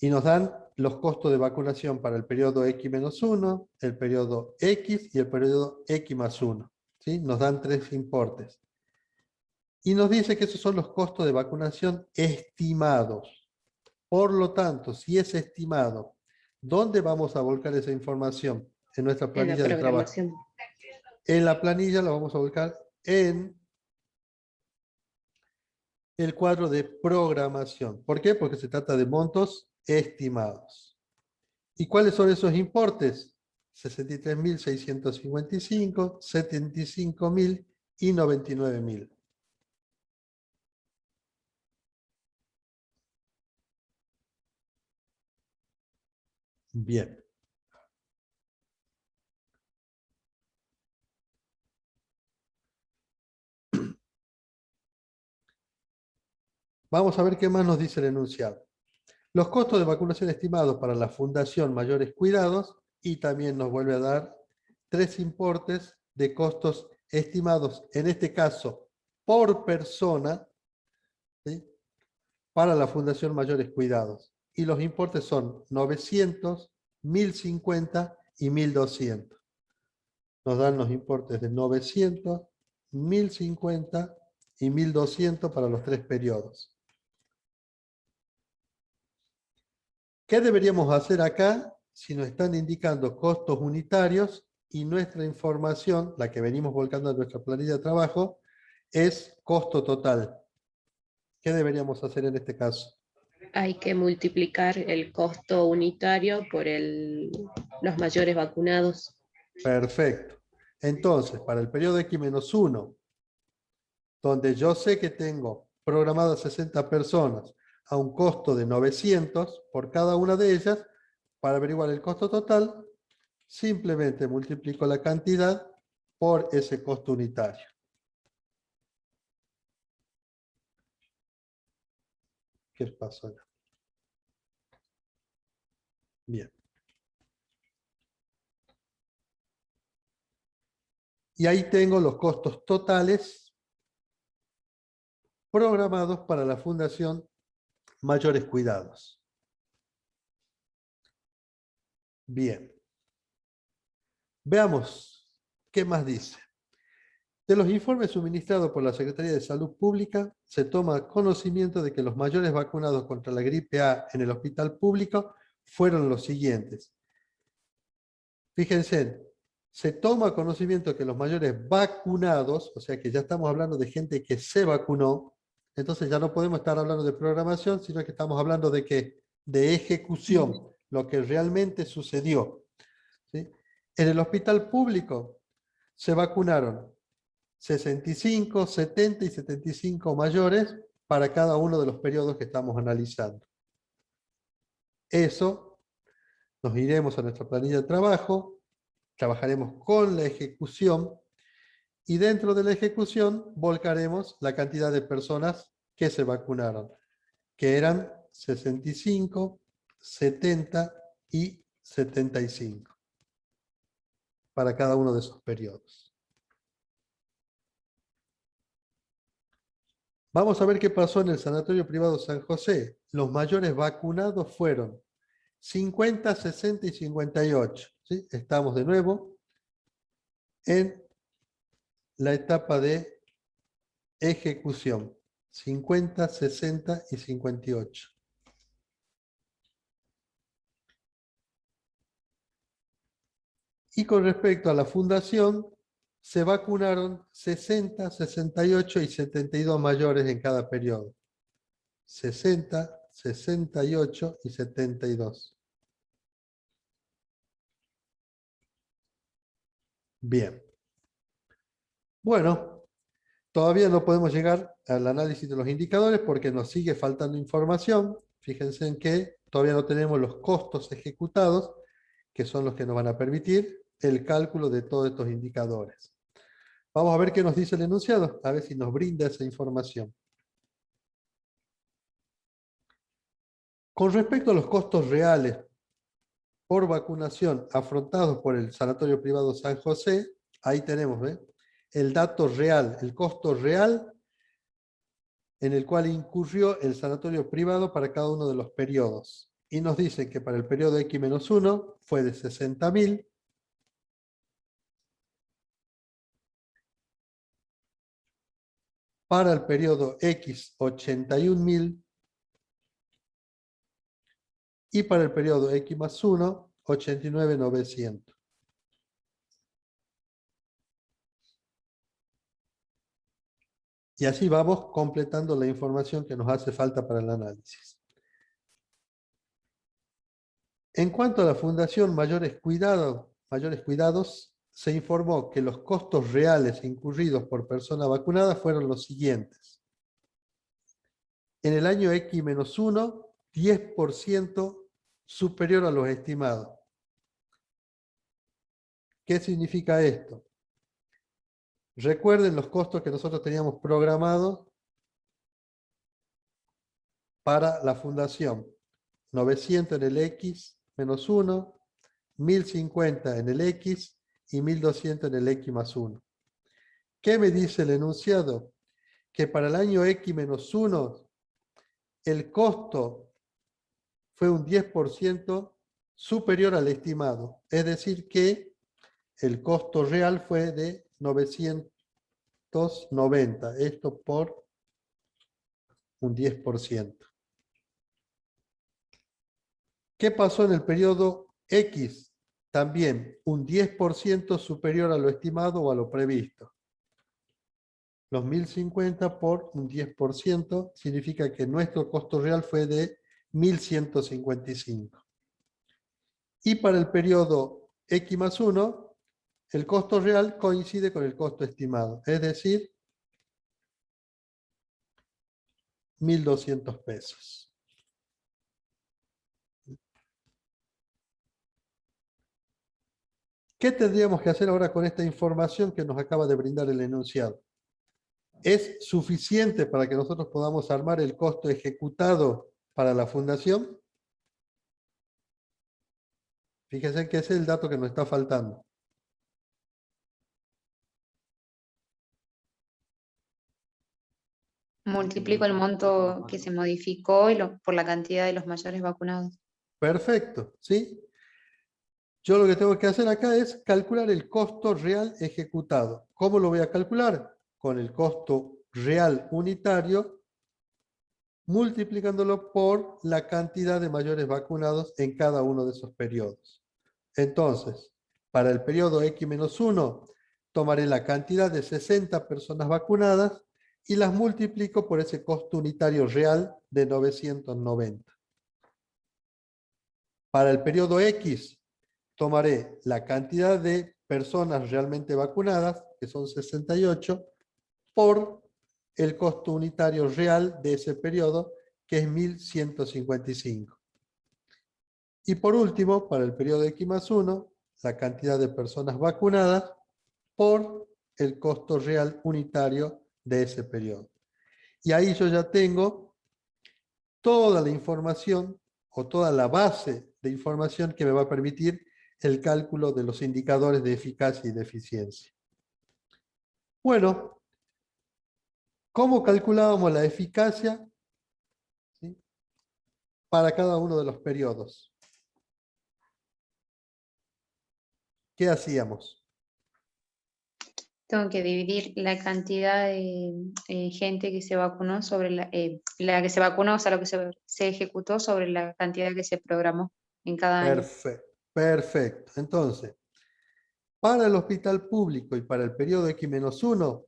Y nos dan los costos de vacunación para el periodo X-1, el periodo X y el periodo X+1. ¿Sí? Nos dan 3 importes. Y nos dice que esos son los costos de vacunación estimados. Por lo tanto, si es estimado, ¿dónde vamos a volcar esa información? En nuestra En la planilla de trabajo. programación. En la planilla la vamos a volcar en el cuadro de programación. ¿Por qué? Porque se trata de montos estimados. ¿Y cuáles son esos importes? 63.655, 75.000 y 99.000. Bien. Vamos a ver qué más nos dice el enunciado. Los costos de vacunación estimados para la Fundación Mayores Cuidados y también nos vuelve a dar 3 importes de costos estimados, en este caso por persona, ¿sí? Para la Fundación Mayores Cuidados. Y los importes son 900, 1050 y 1200. Nos dan los importes de 900, 1050 y 1200 para los 3 periodos. ¿Qué deberíamos hacer acá si nos están indicando costos unitarios y nuestra información, la que venimos volcando a nuestra planilla de trabajo, es costo total? ¿Qué deberíamos hacer en este caso? Hay que multiplicar el costo unitario por los mayores vacunados. Perfecto. Entonces, para el periodo X-1, donde yo sé que tengo programadas 60 personas a un costo de 900 por cada una de ellas, para averiguar el costo total, simplemente multiplico la cantidad por ese costo unitario. ¿Qué pasó acá? Bien. Y ahí tengo los costos totales programados para la Fundación Mayores Cuidados. Bien. Veamos qué más dice. De los informes suministrados por la Secretaría de Salud Pública, se toma conocimiento de que los mayores vacunados contra la gripe A en el hospital público fueron los siguientes. Fíjense, se toma conocimiento que los mayores vacunados, o sea que ya estamos hablando de gente que se vacunó, entonces ya no podemos estar hablando de programación, sino que estamos hablando de ¿qué? De ejecución. lo que realmente sucedió. ¿Sí? En el hospital público se vacunaron 65, 70 y 75 mayores para cada uno de los periodos que estamos analizando. Eso, nos iremos a nuestra planilla de trabajo, trabajaremos con la ejecución y dentro de la ejecución volcaremos la cantidad de personas que se vacunaron, que eran 65, 70 y 75 para cada uno de esos periodos. Vamos a ver qué pasó en el Sanatorio Privado San José. Los mayores vacunados fueron 50, 60 y 58. ¿Sí? Estamos de nuevo en la etapa de ejecución. 50, 60 y 58. Y con respecto a la fundación, se vacunaron 60, 68 y 72 mayores en cada periodo. 60, 68 y 72. Bien. Bueno, todavía no podemos llegar al análisis de los indicadores porque nos sigue faltando información. Fíjense en que todavía no tenemos los costos ejecutados, que son los que nos van a permitir el cálculo de todos estos indicadores. Vamos a ver qué nos dice el enunciado, a ver si nos brinda esa información. Con respecto a los costos reales por vacunación afrontados por el Sanatorio Privado San José, ahí tenemos el dato real, el costo real en el cual incurrió el sanatorio privado para cada uno de los periodos. Y nos dicen que para el periodo X-1 fue de 60.000, para el periodo X 81.000 y para el periodo X+1 89.900. Y así vamos completando la información que nos hace falta para el análisis. En cuanto a la Fundación Mayores Cuidados, se informó que los costos reales incurridos por persona vacunada fueron los siguientes. En el año X-1, 10% superior a los estimados. ¿Qué significa esto? Recuerden los costos que nosotros teníamos programados para la fundación. 900 en el X-1, 1050 en el X y 1200 en el X+1. ¿Qué me dice el enunciado? Que para el año X-1 el costo fue un 10% superior al estimado. Es decir que el costo real fue de 990. Esto por un 10%. ¿Qué pasó en el periodo X? También un 10% superior a lo estimado o a lo previsto. Los 1050 por un 10% significa que nuestro costo real fue de 1155. Y para el periodo X+1, el costo real coincide con el costo estimado, es decir, 1.200 pesos. ¿Qué tendríamos que hacer ahora con esta información que nos acaba de brindar el enunciado? ¿Es suficiente para que nosotros podamos armar el costo ejecutado para la fundación? Fíjense que ese es el dato que nos está faltando. Multiplico el monto que se modificó por la cantidad de los mayores vacunados. Perfecto, ¿sí? Yo lo que tengo que hacer acá es calcular el costo real ejecutado. ¿Cómo lo voy a calcular? Con el costo real unitario, multiplicándolo por la cantidad de mayores vacunados en cada uno de esos periodos. Entonces, para el periodo X-1, tomaré la cantidad de 60 personas vacunadas y las multiplico por ese costo unitario real de 990. Para el periodo X, tomaré la cantidad de personas realmente vacunadas, que son 68, por el costo unitario real de ese periodo, que es 1.155. Y por último, para el periodo X+1, la cantidad de personas vacunadas por el costo real unitario de ese periodo. Y ahí yo ya tengo toda la información o toda la base de información que me va a permitir el cálculo de los indicadores de eficacia y de eficiencia. Bueno, ¿cómo calculábamos la eficacia? ¿Sí? Para cada uno de los periodos. ¿Qué hacíamos? Tengo que dividir la cantidad de gente que se vacunó sobre la que se vacunó, o sea, lo que se ejecutó sobre la cantidad que se programó en cada año. Perfecto, perfecto. Entonces, para el hospital público y para el periodo X-1,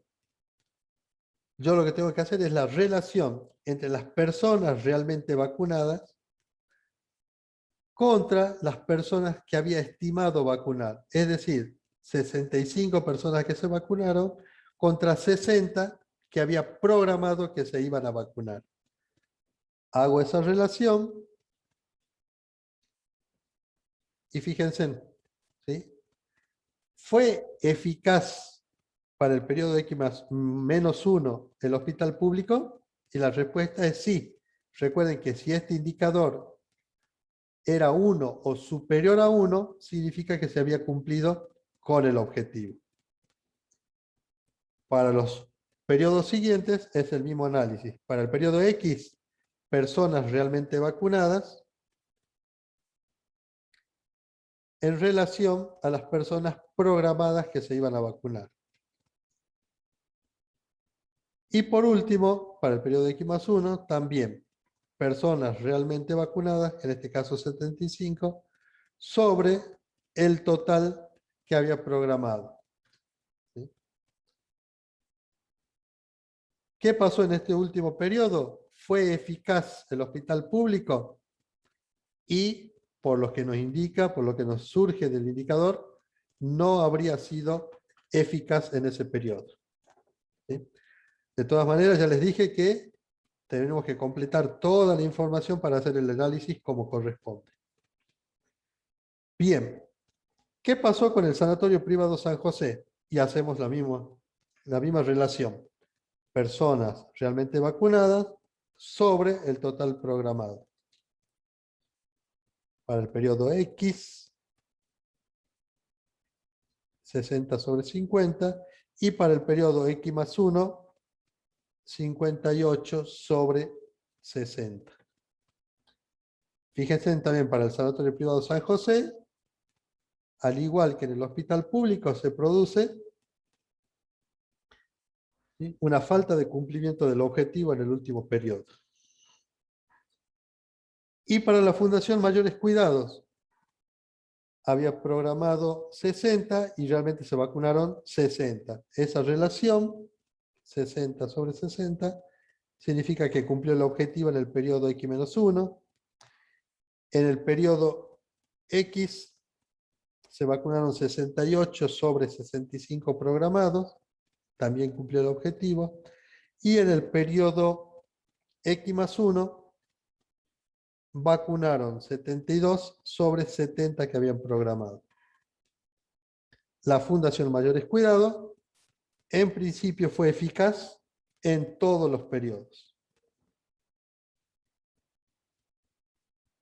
yo lo que tengo que hacer es la relación entre las personas realmente vacunadas contra las personas que había estimado vacunar. Es decir, 65 personas que se vacunaron contra 60 que había programado que se iban a vacunar. Hago esa relación y fíjense, ¿sí? ¿Fue eficaz para el periodo X-1 el hospital público? Y la respuesta es sí. Recuerden que si este indicador era 1 o superior a 1, significa que se había cumplido con el objetivo. Para los periodos siguientes es el mismo análisis. Para el periodo X, personas realmente vacunadas en relación a las personas programadas que se iban a vacunar. Y por último, para el periodo X+1, también personas realmente vacunadas, en este caso 75, sobre el total que había programado. ¿Sí? ¿Qué pasó en este último periodo? ¿Fue eficaz el hospital público? Y por lo que nos indica, por lo que nos surge del indicador, no habría sido eficaz en ese periodo. ¿Sí? De todas maneras, ya les dije que tenemos que completar toda la información para hacer el análisis como corresponde. Bien, ¿qué pasó con el Sanatorio Privado San José? Y hacemos la misma relación. Personas realmente vacunadas sobre el total programado. Para el periodo X, 60 sobre 50, y para el periodo X+1, 58 sobre 60. Fíjense también para el Sanatorio Privado San José, al igual que en el hospital público, se produce una falta de cumplimiento del objetivo en el último periodo. Y para la Fundación Mayores Cuidados, había programado 60 y realmente se vacunaron 60. Esa relación, 60 sobre 60, significa que cumplió el objetivo en el periodo X-1. En el periodo X se vacunaron 68 sobre 65 programados, también cumplió el objetivo. Y en el periodo X+1 vacunaron 72 sobre 70 que habían programado. La Fundación Mayores Cuidados, en principio, fue eficaz en todos los periodos.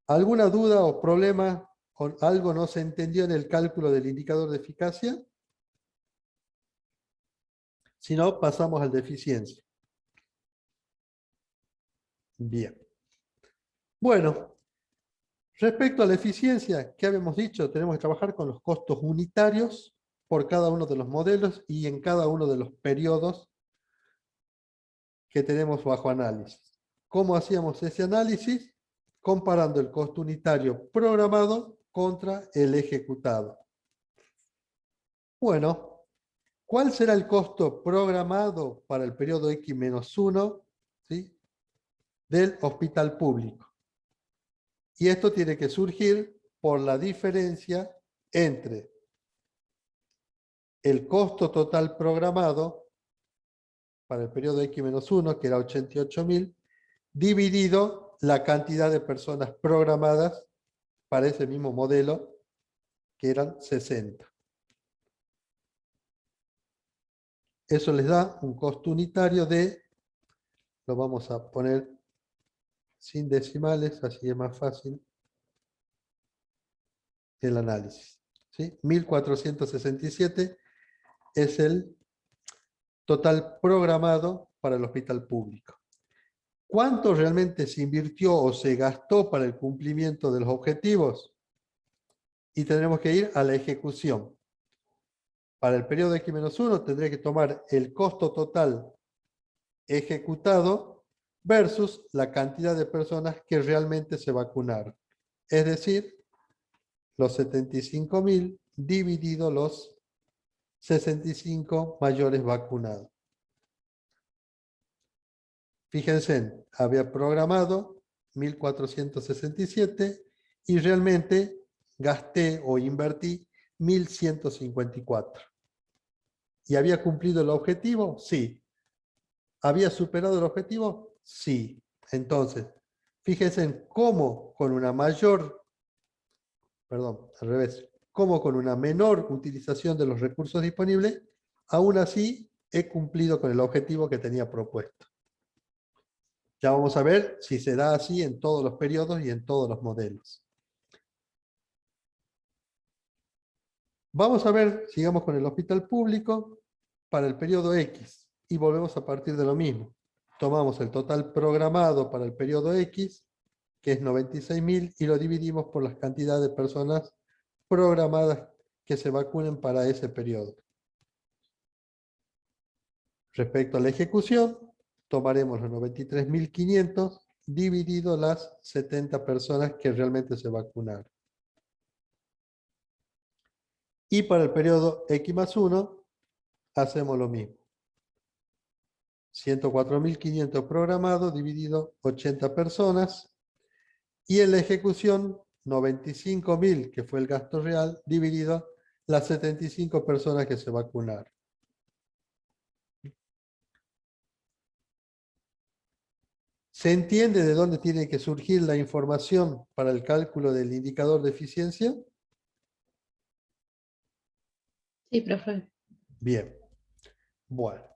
¿Alguna duda o problema o algo no se entendió en el cálculo del indicador de eficacia? Si no, pasamos al de eficiencia. Bien. Bueno, respecto a la eficiencia, ¿qué habíamos dicho? Tenemos que trabajar con los costos unitarios por cada uno de los modelos y en cada uno de los periodos que tenemos bajo análisis. ¿Cómo hacíamos ese análisis? Comparando el costo unitario programado contra el ejecutado. Bueno, ¿cuál será el costo programado para el periodo X-1, ¿sí?, del hospital público? Y esto tiene que surgir por la diferencia entre el costo total programado para el periodo X-1, que era 88.000, dividido la cantidad de personas programadas para ese mismo modelo, que eran 60. Eso les da un costo unitario de, lo vamos a poner sin decimales, así es más fácil el análisis. ¿Sí? 1.467 es el total programado para el hospital público. ¿Cuánto realmente se invirtió o se gastó para el cumplimiento de los objetivos? Y tendremos que ir a la ejecución. Para el periodo X-1 tendré que tomar el costo total ejecutado versus la cantidad de personas que realmente se vacunaron. Es decir, los 75.000 dividido los 65 mayores vacunados. Fíjense, había programado 1.467 y realmente gasté o invertí 1.154. ¿Y había cumplido el objetivo? Sí. ¿Había superado el objetivo? Sí. Entonces, fíjense en cómo con una mayor, perdón, al revés, cómo con una menor utilización de los recursos disponibles, aún así he cumplido con el objetivo que tenía propuesto. Ya vamos a ver si se da así en todos los periodos y en todos los modelos. Vamos a ver, sigamos con el hospital público para el periodo X y volvemos a partir de lo mismo. Tomamos el total programado para el periodo X, que es 96.000, y lo dividimos por la cantidad de personas programadas que se vacunen para ese periodo. Respecto a la ejecución, tomaremos los 93.500 dividido las 70 personas que realmente se vacunaron. Y para el periodo X+1 hacemos lo mismo. 104.500 programados dividido 80 personas. Y en la ejecución 95.000, que fue el gasto real, dividido las 75 personas que se vacunaron. ¿Se entiende de dónde tiene que surgir la información para el cálculo del indicador de eficiencia? Sí, profe. Bien. Bueno,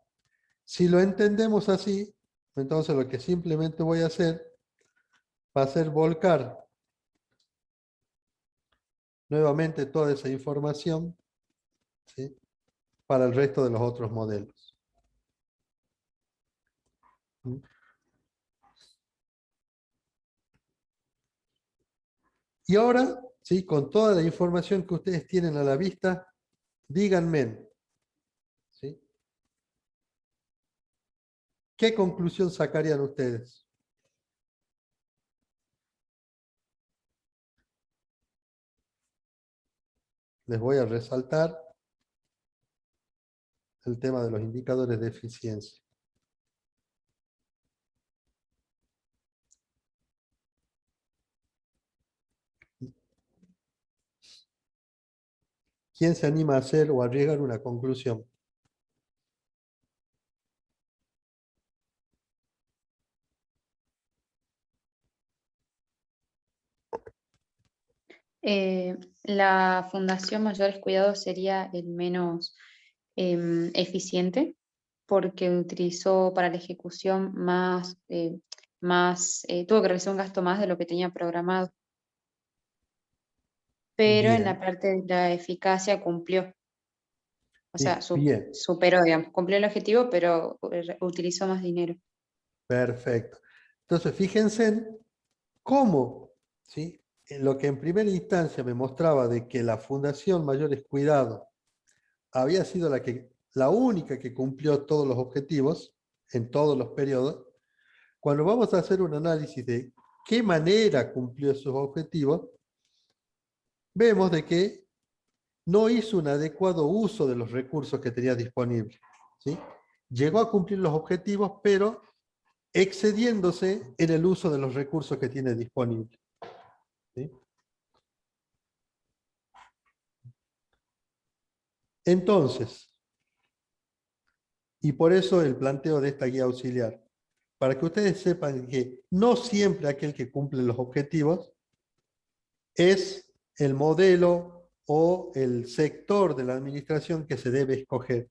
si lo entendemos así, entonces lo que simplemente voy a hacer va a ser volcar nuevamente toda esa información, ¿sí?, para el resto de los otros modelos. Y ahora, ¿sí?, con toda la información que ustedes tienen a la vista, díganme, ¿sí?, ¿qué conclusión sacarían ustedes? Les voy a resaltar el tema de los indicadores de eficiencia. ¿Quién se anima a hacer o a arriesgar una conclusión? La Fundación Mayores Cuidados sería el menos eficiente porque utilizó para la ejecución tuvo que realizar un gasto más de lo que tenía programado. Pero en la Bien, parte de la eficacia cumplió. O sea, bien, superó, digamos, cumplió el objetivo, pero utilizó más dinero. perfecto. Entonces, fíjense en cómo, ¿sí?, en lo que en primera instancia me mostraba de que la Fundación Mayores Cuidados había sido la única que cumplió todos los objetivos en todos los periodos. Cuando vamos a hacer un análisis de qué manera cumplió esos objetivos, vemos de que no hizo un adecuado uso de los recursos que tenía disponibles, ¿sí? Llegó a cumplir los objetivos, pero excediéndose en el uso de los recursos que tiene disponibles, ¿sí? Entonces, y por eso el planteo de esta guía auxiliar, para que ustedes sepan que no siempre aquel que cumple los objetivos es el modelo o el sector de la administración que se debe escoger,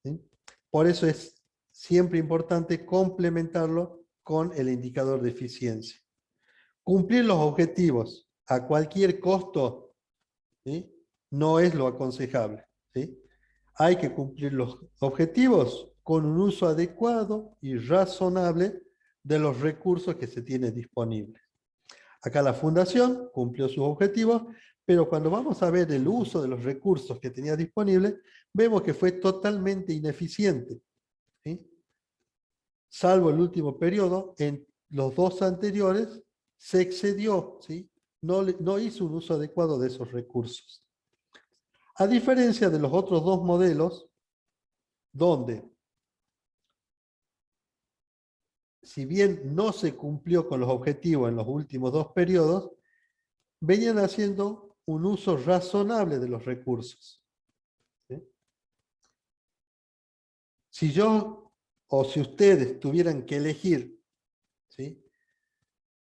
¿sí? Por eso es siempre importante complementarlo con el indicador de eficiencia. Cumplir los objetivos a cualquier costo, ¿sí?, no es lo aconsejable, ¿sí? Hay que cumplir los objetivos con un uso adecuado y razonable de los recursos que se tienen disponibles. Acá la fundación cumplió sus objetivos, pero cuando vamos a ver el uso de los recursos que tenía disponibles, vemos que fue totalmente ineficiente, ¿sí? Salvo el último periodo, en los dos anteriores se excedió, ¿sí? No hizo un uso adecuado de esos recursos. A diferencia de los otros dos modelos, donde, si bien no se cumplió con los objetivos en los últimos dos periodos, venían haciendo un uso razonable de los recursos, ¿sí? Si yo o si ustedes tuvieran que elegir, ¿sí?,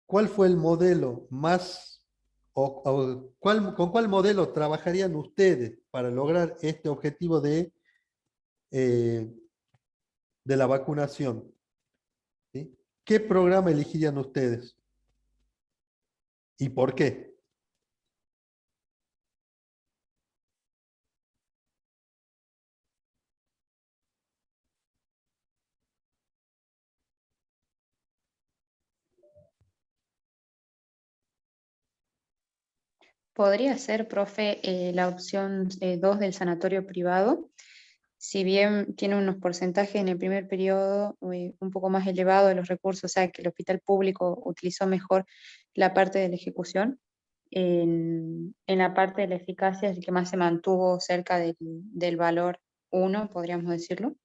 ¿cuál fue el modelo más, con cuál modelo trabajarían ustedes para lograr este objetivo de la vacunación? ¿Sí? ¿Qué programa elegirían ustedes? ¿Y por qué? Podría ser, profe, la opción 2 del sanatorio privado. Si bien tiene unos porcentajes en el primer periodo un poco más elevados de los recursos, o sea que el hospital público utilizó mejor la parte de la ejecución, en la parte de la eficacia es el que más se mantuvo cerca del valor 1, podríamos decirlo.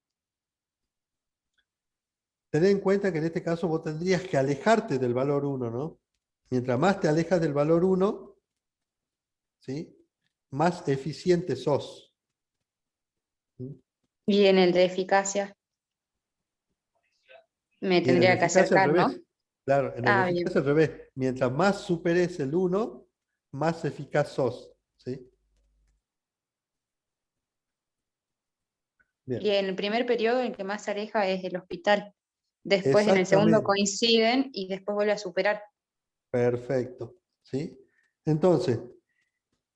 Ten en cuenta que en este caso vos tendrías que alejarte del valor 1, ¿no? Mientras más te alejas del valor 1, ¿sí?, más eficiente sos. ¿Sí? Y en el de eficacia me Y en el de tendría que eficacia al acercar, ¿no? revés. Claro, en el de Ah, bien. eficacia al revés. Mientras más superes el 1, más eficaz sos, ¿sí? Y Bien. en el primer periodo el que más se aleja es el hospital. Después en el segundo Exactamente. coinciden y después vuelve a superar. Perfecto, ¿sí? Entonces,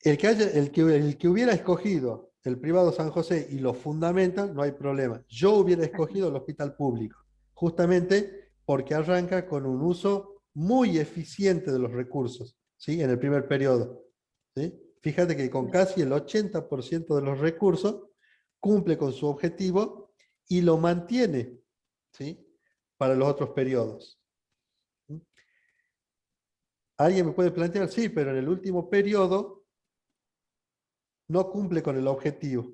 el que hubiera escogido el privado San José y lo fundamenta, no hay problema. Yo hubiera escogido el hospital público, justamente porque arranca con un uso muy eficiente de los recursos, ¿sí?, en el primer periodo, ¿sí? Fíjate que con casi el 80% de los recursos cumple con su objetivo y lo mantiene, ¿sí?, para los otros periodos. Alguien me puede plantear, sí, pero en el último periodo no cumple con el objetivo.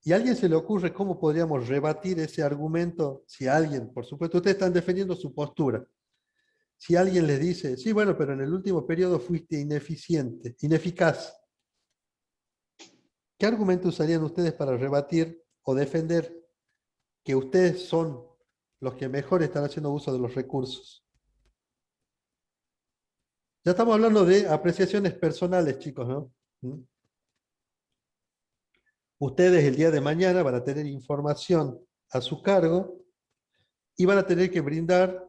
¿Y a alguien se le ocurre cómo podríamos rebatir ese argumento? Si alguien, por supuesto, ustedes están defendiendo su postura. Si alguien les dice, sí, bueno, pero en el último periodo fuiste ineficiente, ineficaz, ¿qué argumento usarían ustedes para rebatir o defender que ustedes son los que mejor están haciendo uso de los recursos? Ya estamos hablando de apreciaciones personales, chicos, ¿no? ¿Mm? Ustedes el día de mañana van a tener información a su cargo y van a tener que brindar,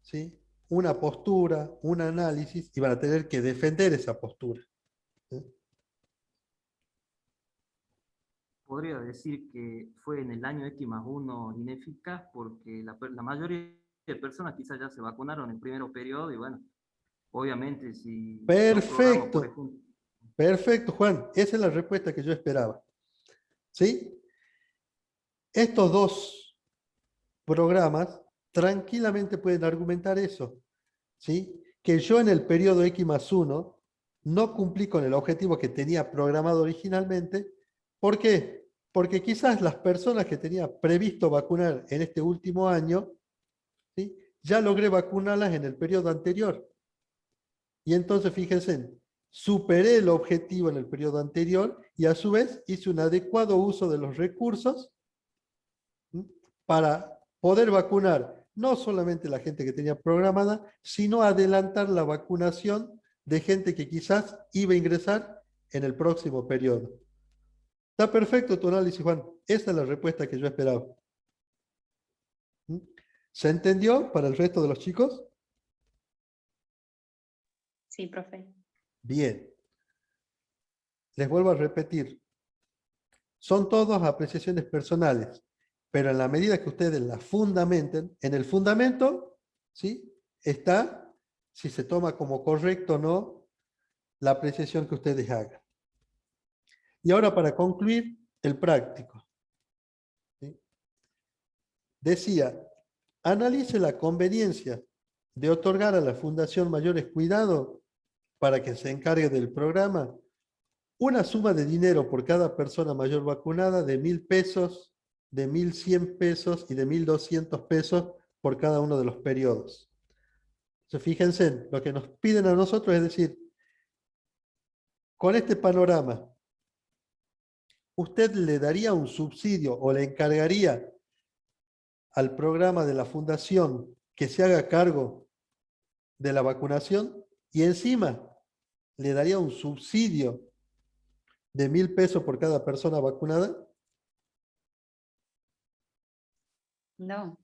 ¿sí?, una postura, un análisis, y van a tener que defender esa postura, ¿sí? Podría decir que fue en el año X+1 ineficaz porque la mayoría de personas quizás ya se vacunaron en el primer periodo y bueno, obviamente si dos programas, por Perfecto, ejemplo, perfecto, Juan. Esa es la respuesta que yo esperaba, ¿sí? Estos dos programas tranquilamente pueden argumentar eso, ¿sí? Que yo en el periodo X+1 no cumplí con el objetivo que tenía programado originalmente. ¿Por qué? Porque quizás las personas que tenía previsto vacunar en este último año, ¿sí?, ya logré vacunarlas en el periodo anterior. Y entonces, fíjense, superé el objetivo en el periodo anterior y a su vez hice un adecuado uso de los recursos para poder vacunar no solamente la gente que tenía programada, sino adelantar la vacunación de gente que quizás iba a ingresar en el próximo periodo. Está perfecto tu análisis, Juan. Esa es la respuesta que yo esperaba. ¿Se entendió para el resto de los chicos? Sí, profe. Bien. Les vuelvo a repetir. Son todas apreciaciones personales, pero en la medida que ustedes las fundamenten, en el fundamento, ¿sí?, está si se toma como correcto o no la apreciación que ustedes hagan. Y ahora, para concluir, el práctico. ¿Sí? Decía, analice la conveniencia de otorgar a la Fundación Mayores Cuidado, para que se encargue del programa, una suma de dinero por cada persona mayor vacunada de 1.000 pesos, de 1.100 pesos y de 1.200 pesos por cada uno de los periodos. Entonces, fíjense, lo que nos piden a nosotros es decir, con este panorama, ¿usted le daría un subsidio o le encargaría al programa de la Fundación que se haga cargo de la vacunación? Y encima, ¿le daría un subsidio de 1.000 pesos por cada persona vacunada? No.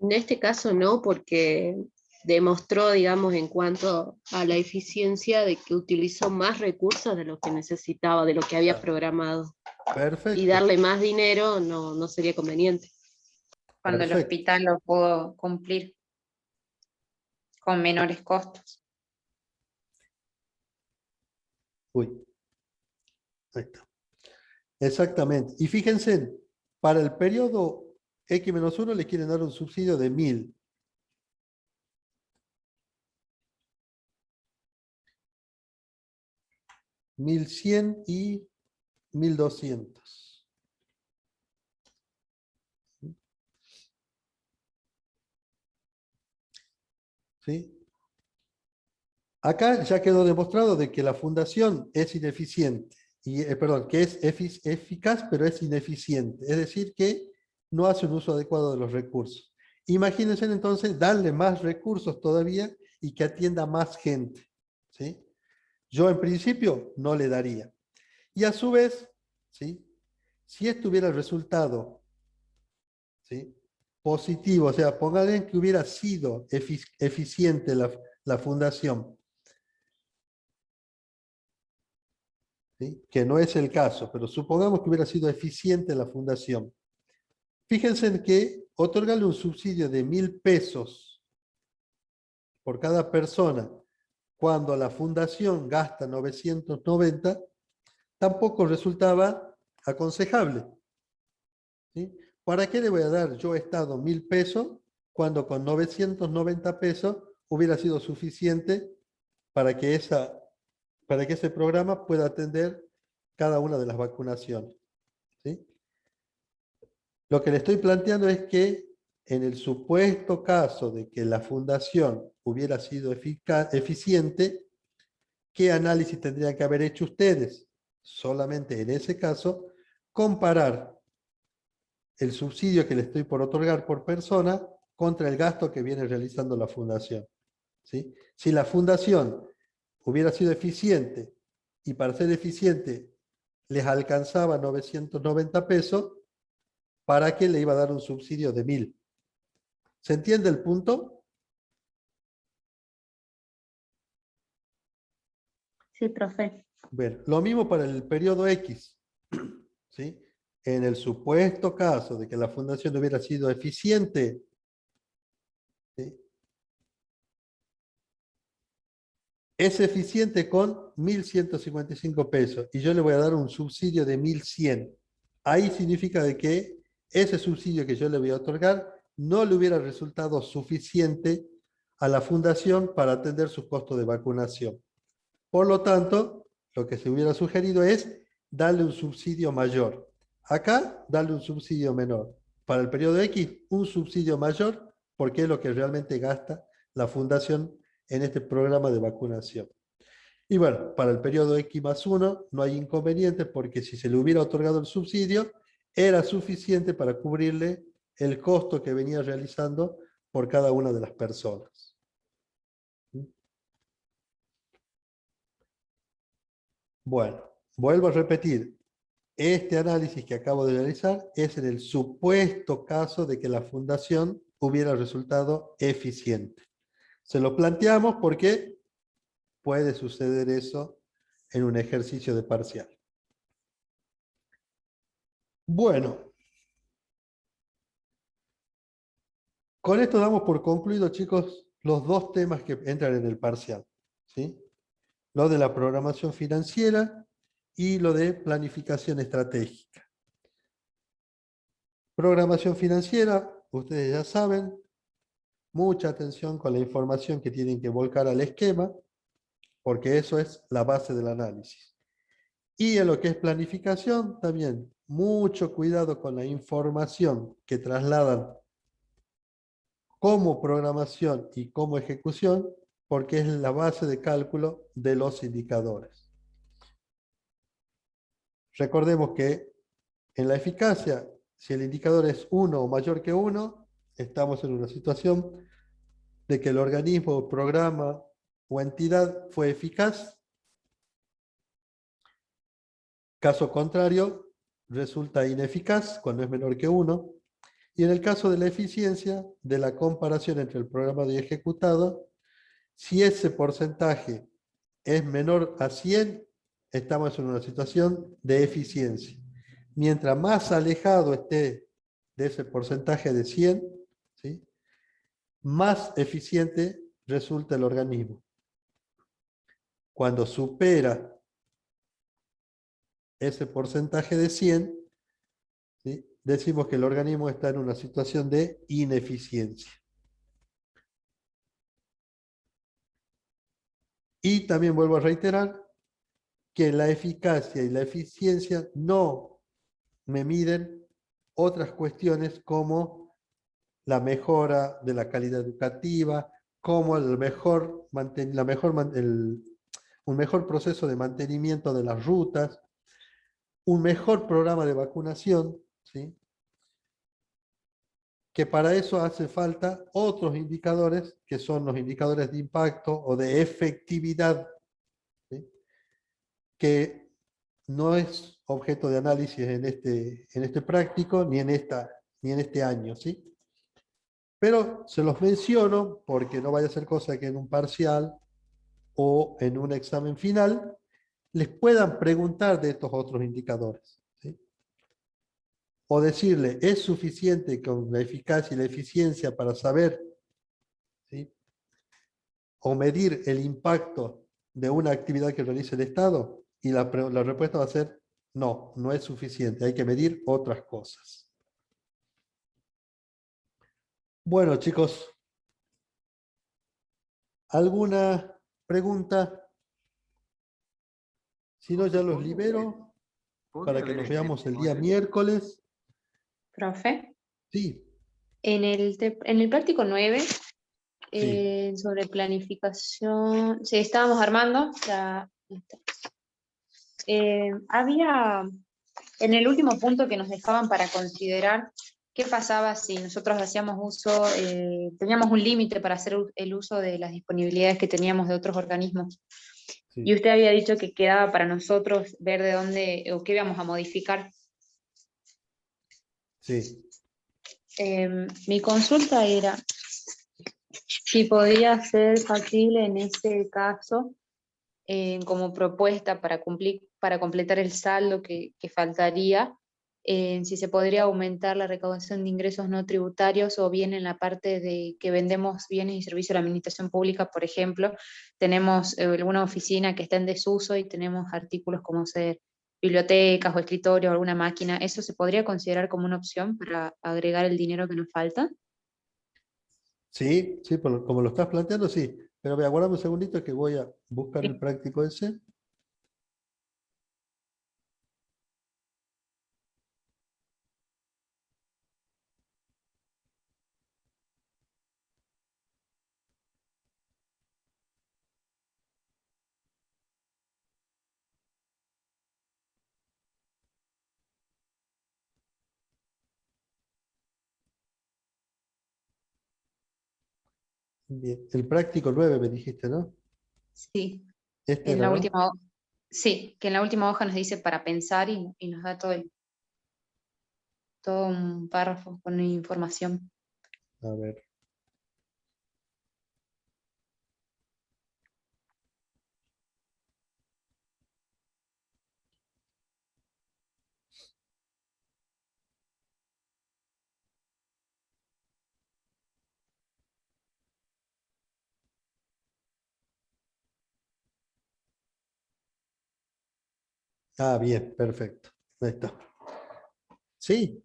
En este caso no, porque demostró, digamos, en cuanto a la eficiencia de que utilizó más recursos de lo que necesitaba, de lo que había programado. Perfecto. Y darle más dinero no sería conveniente. Cuando el Perfecto. hospital lo pudo cumplir con menores costos. Uy. Ahí está. Exactamente. Y fíjense, para el periodo X-1 le quieren dar un subsidio de 1.000. $1.100 y 1.200. ¿Sí? Acá ya quedó demostrado de que la fundación es ineficiente, perdón, que es eficaz pero es ineficiente, es decir que no hace un uso adecuado de los recursos. Imagínense entonces darle más recursos todavía y que atienda más gente, ¿sí? Yo en principio no le daría. Y a su vez, ¿sí?, si esto hubiera resultado, ¿sí?, positivo, o sea, pónganle que hubiera sido eficiente la fundación, ¿sí?, que no es el caso, pero supongamos que hubiera sido eficiente la fundación. Fíjense en que otorgarle un subsidio de 1.000 pesos por cada persona cuando la fundación gasta 990, tampoco resultaba aconsejable. ¿Sí? ¿Para qué le voy a dar yo Estado 1.000 pesos cuando con 990 pesos hubiera sido suficiente para que ese programa pueda atender cada una de las vacunaciones? ¿Sí? Lo que le estoy planteando es que en el supuesto caso de que la fundación hubiera sido eficiente, ¿qué análisis tendrían que haber hecho ustedes? Solamente en ese caso, comparar el subsidio que le estoy por otorgar por persona contra el gasto que viene realizando la fundación. ¿Sí? Si la fundación hubiera sido eficiente y para ser eficiente les alcanzaba 990 pesos, ¿para qué le iba a dar un subsidio de 1.000? ¿Se entiende el punto? Sí, profe. Bueno, lo mismo para el periodo X. ¿Sí? En el supuesto caso de que la fundación hubiera sido eficiente, ¿sí?, es eficiente con 1.155 pesos y yo le voy a dar un subsidio de 1.100. Ahí significa de que ese subsidio que yo le voy a otorgar no le hubiera resultado suficiente a la fundación para atender sus costos de vacunación. Por lo tanto, lo que se hubiera sugerido es darle un subsidio mayor. Acá, darle un subsidio menor. Para el periodo X, un subsidio mayor, porque es lo que realmente gasta la fundación en este programa de vacunación. Y bueno, para el periodo X+1 no hay inconveniente porque si se le hubiera otorgado el subsidio, era suficiente para cubrirle el costo que venía realizando por cada una de las personas. Bueno, vuelvo a repetir, este análisis que acabo de realizar es en el supuesto caso de que la fundación hubiera resultado eficiente. Se lo planteamos porque puede suceder eso en un ejercicio de parcial. Bueno, con esto damos por concluido, chicos, los dos temas que entran en el parcial, ¿sí? Lo de la programación financiera y lo de planificación estratégica. Programación financiera, ustedes ya saben, mucha atención con la información que tienen que volcar al esquema, porque eso es la base del análisis. Y en lo que es planificación, también mucho cuidado con la información que trasladan como programación y como ejecución, porque es la base de cálculo de los indicadores. Recordemos que en la eficacia, si el indicador es 1 o mayor que 1, estamos en una situación de que el organismo, programa o entidad fue eficaz. Caso contrario, resulta ineficaz cuando es menor que 1. Y en el caso de la eficiencia, de la comparación entre el programa y ejecutado, si ese porcentaje es menor a 100, estamos en una situación de eficiencia. Mientras más alejado esté de ese porcentaje de 100, ¿sí?, más eficiente resulta el organismo. Cuando supera ese porcentaje de 100, ¿sí?, decimos que el organismo está en una situación de ineficiencia. Y también vuelvo a reiterar que la eficacia y la eficiencia no me miden otras cuestiones como la mejora de la calidad educativa, como un mejor proceso de mantenimiento de las rutas, un mejor programa de vacunación, ¿sí?, que para eso hace falta otros indicadores, que son los indicadores de impacto o de efectividad, ¿sí?, que no es objeto de análisis en este práctico ni en este año, ¿sí? Pero se los menciono porque no vaya a ser cosa que en un parcial o en un examen final les puedan preguntar de estos otros indicadores, ¿sí? O decirle, ¿es suficiente con la eficacia y la eficiencia para saber, ¿sí?, o medir el impacto de una actividad que realice el Estado? Y la respuesta va a ser, no, no es suficiente, hay que medir otras cosas. Bueno, chicos, ¿alguna pregunta? Si no, ya los libero para que nos veamos el día miércoles. Profe, Sí, en el práctico 9, sí, sobre planificación, sí, estábamos armando había en el último punto que nos dejaban para considerar qué pasaba si nosotros hacíamos uso, teníamos un límite para hacer el uso de las disponibilidades que teníamos de otros organismos. Y sí, usted había dicho que quedaba para nosotros ver de dónde o qué íbamos a modificar. sí. Mi consulta era si podía ser factible en ese caso, como propuesta para completar el saldo que faltaría, si se podría aumentar la recaudación de ingresos no tributarios o bien en la parte de que vendemos bienes y servicios a la administración pública, por ejemplo, tenemos alguna oficina que está en desuso y tenemos artículos como ser bibliotecas o escritorios o alguna máquina. ¿Eso se podría considerar como una opción para agregar el dinero que nos falta? Sí, sí, como lo estás planteando, sí. Pero me aguardame un segundito que voy a buscar el Sí. práctico ese. Bien. El práctico 9 me dijiste, ¿no? Sí, Este en era, la ¿no? última, sí, que en la última hoja nos dice para pensar y nos da todo un párrafo con información. A ver. Ah, bien, perfecto. Ahí está. Sí,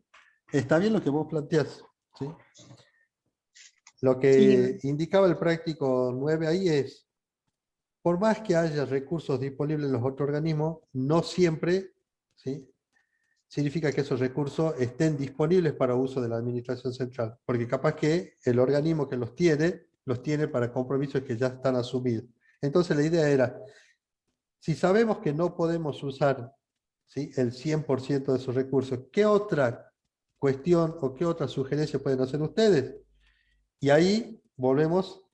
está bien lo que vos planteás. ¿Sí? Lo Y que indicaba el práctico 9 ahí es, por más que haya recursos disponibles en los otros organismos, no siempre, ¿sí?, significa que esos recursos estén disponibles para uso de la administración central, porque capaz que el organismo que los tiene para compromisos que ya están asumidos. Entonces la idea era, si sabemos que no podemos usar, ¿sí?, el 100% de esos recursos, ¿qué otra cuestión o qué otra sugerencia pueden hacer ustedes? Y ahí volvemos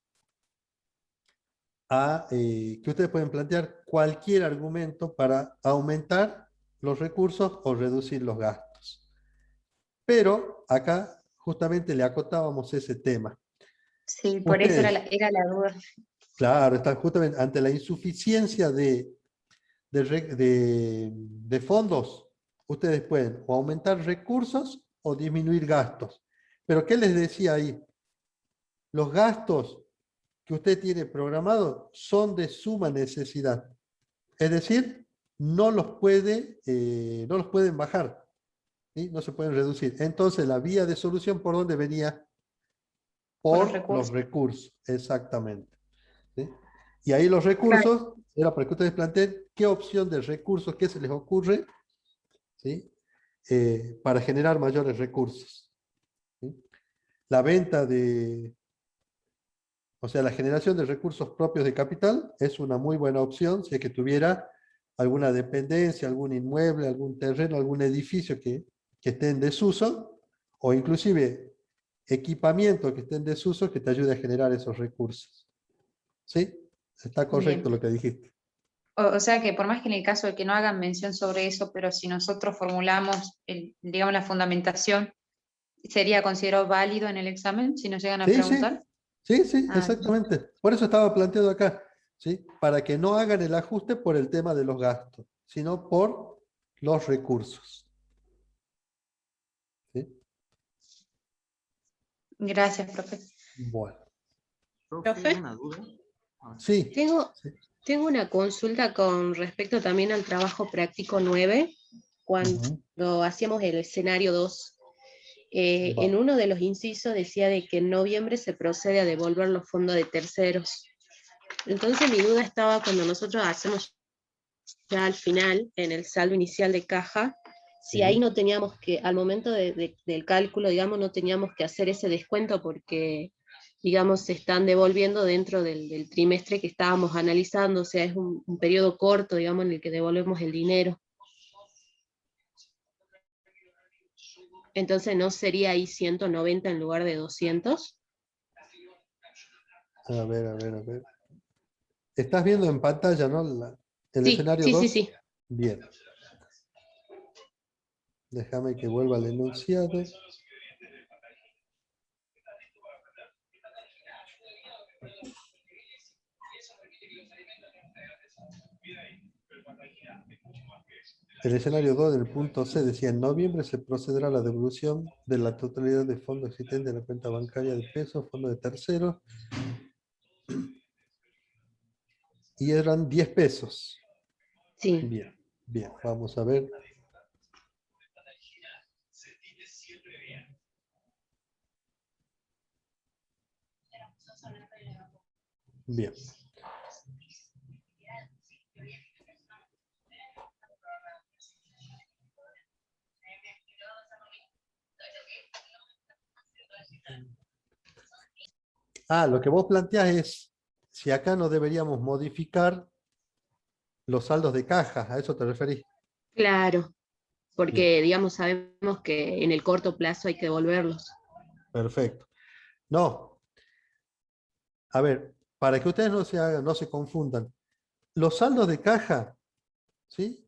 a que ustedes pueden plantear cualquier argumento para aumentar los recursos o reducir los gastos. Pero acá justamente le acotábamos ese tema. sí, por eso era Ustedes, era la duda. claro, están justamente ante la insuficiencia de fondos. Ustedes pueden o aumentar recursos o disminuir gastos. Pero ¿qué les decía ahí? Los gastos que usted tiene programados son de suma necesidad. Es decir, no los pueden bajar, ¿sí? No se pueden reducir. Entonces, la vía de solución, ¿por dónde venía? Por los Por los recursos. recursos, exactamente. ¿Sí? Y ahí los Claro. recursos, era para que ustedes planteen qué opción de recursos, qué se les ocurre, ¿sí?, para generar mayores recursos. ¿Sí? La venta o sea, la generación de recursos propios de capital es una muy buena opción si es que tuviera alguna dependencia, algún inmueble, algún terreno, algún edificio que esté en desuso, o inclusive equipamiento que esté en desuso que te ayude a generar esos recursos. ¿Sí? Está correcto Bien. lo que dijiste. O sea que por más que en el caso de que no hagan mención sobre eso, pero si nosotros formulamos, digamos, la fundamentación, ¿sería considerado válido en el examen si nos llegan a Sí, sí, preguntar? sí, sí, Ah, exactamente. Por eso estaba planteado acá, ¿sí? Para que no hagan el ajuste por el tema de los gastos, sino por los recursos. ¿Sí? gracias, profe. Bueno, Profe, Profe, una duda. Ah, sí, tengo, sí. tengo una consulta con respecto también al trabajo práctico 9, Ujú. cuando hacíamos el escenario 2. Va. En uno de los incisos decía de que en noviembre se procede a devolver los fondos de terceros. Entonces mi duda estaba cuando nosotros hacemos ya al final, en el saldo inicial de caja, si ahí Sí. no teníamos que, al momento del cálculo, digamos, no teníamos que hacer ese descuento porque, digamos, se están devolviendo dentro del trimestre que estábamos analizando, o sea, es un periodo corto, digamos, en el que devolvemos el dinero. Entonces, ¿no sería ahí 190 en lugar de 200? A ver, a ver, a ver. Estás viendo en pantalla, ¿no? El Sí, escenario sí, sí, 2. sí. Bien. Déjame que vuelva al enunciado. El escenario 2 del punto C decía, en noviembre se procederá a la devolución de la totalidad de fondos existentes en la cuenta bancaria de pesos, fondos de terceros, y eran 10 pesos. Sí. Bien, bien, vamos a ver. Bien. Ah, lo que vos planteás es si acá no deberíamos modificar los saldos de caja, ¿a eso te referís? Claro, Bien, porque, digamos, sabemos que en el corto plazo hay que devolverlos. perfecto. No, a ver, para que ustedes no se confundan, los saldos de caja, ¿sí?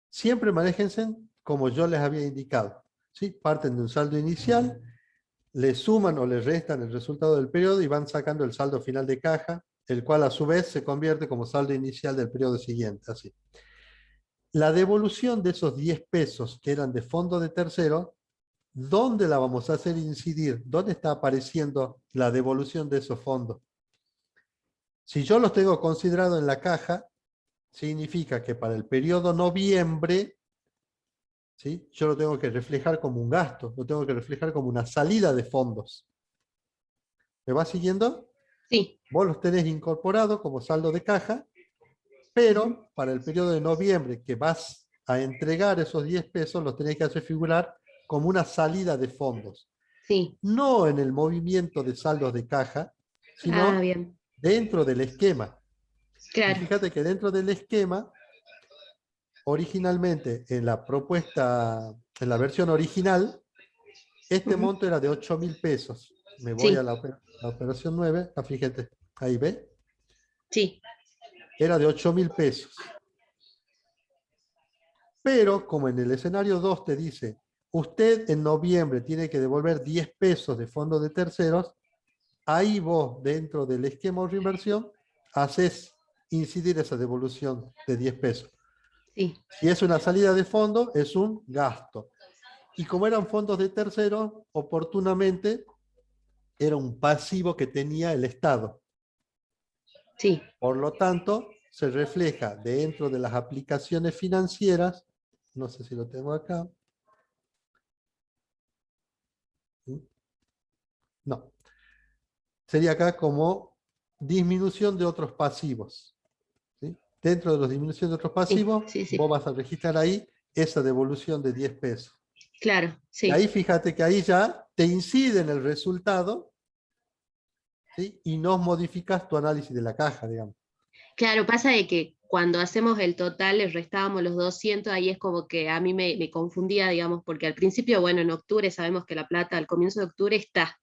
Siempre manéjense como yo les había indicado, ¿sí? Parten de un saldo inicial, le suman o le restan el resultado del periodo y van sacando el saldo final de caja, el cual a su vez se convierte como saldo inicial del periodo siguiente, así. La devolución de esos 10 pesos que eran de fondo de tercero, ¿dónde la vamos a hacer incidir? ¿Dónde está apareciendo la devolución de esos fondos? Si yo los tengo considerado en la caja, significa que para el periodo noviembre, ¿sí? Yo lo tengo que reflejar como un gasto, lo tengo que reflejar como una salida de fondos. ¿Me va siguiendo? Sí. Vos los tenés incorporados como saldo de caja, pero para el periodo de noviembre que vas a entregar esos 10 pesos, los tenés que hacer figurar como una salida de fondos. Sí. No en el movimiento de saldos de caja, sino Bien. dentro del esquema. Claro. Y fíjate que dentro del esquema, originalmente en la propuesta, en la versión original, este monto era de 8.000 pesos. Me voy a la operación 9, fíjate, ahí ve. Sí. Era de 8.000 pesos. Pero como en el escenario 2 te dice, usted en noviembre tiene que devolver 10 pesos de fondo de terceros, ahí vos dentro del esquema de reinversión haces incidir esa devolución de 10 pesos. Sí. Si es una salida de fondo, es un gasto. Y como eran fondos de terceros, oportunamente era un pasivo que tenía el Estado. Sí. Por lo tanto, se refleja dentro de las aplicaciones financieras, no sé si lo tengo acá. No. Sería acá como disminución de otros pasivos. ¿Sí? Dentro de los disminución de otros pasivos, Sí. vos vas a registrar ahí esa devolución de 10 pesos. Claro, sí. Y ahí fíjate que ahí ya te incide en el resultado, ¿sí? Y no modificas tu análisis de la caja, digamos. Claro, pasa de que cuando hacemos el total, les restábamos los 200, ahí es como que a mí me confundía, digamos, porque al principio, bueno, en octubre sabemos que la plata al comienzo de octubre está,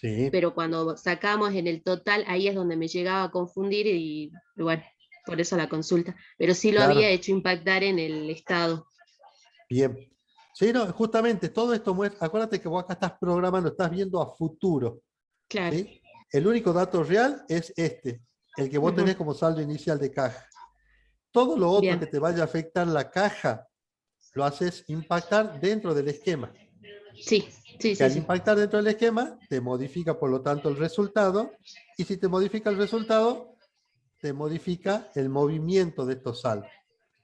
Sí. pero cuando sacamos en el total, ahí es donde me llegaba a confundir y bueno, por eso la consulta, pero sí lo Claro. había hecho impactar en el estado. Bien. Sí, no, justamente todo esto muestra, acuérdate que vos acá estás programando, estás viendo a futuro. Claro. ¿Sí? El único dato real es este, el que vos tenés como saldo inicial de caja. Todo lo otro Bien. que te vaya a afectar la caja, lo haces impactar dentro del esquema. Sí. Que al impactar dentro del esquema, te modifica por lo tanto el resultado, y si te modifica el resultado, te modifica el movimiento de estos saldos.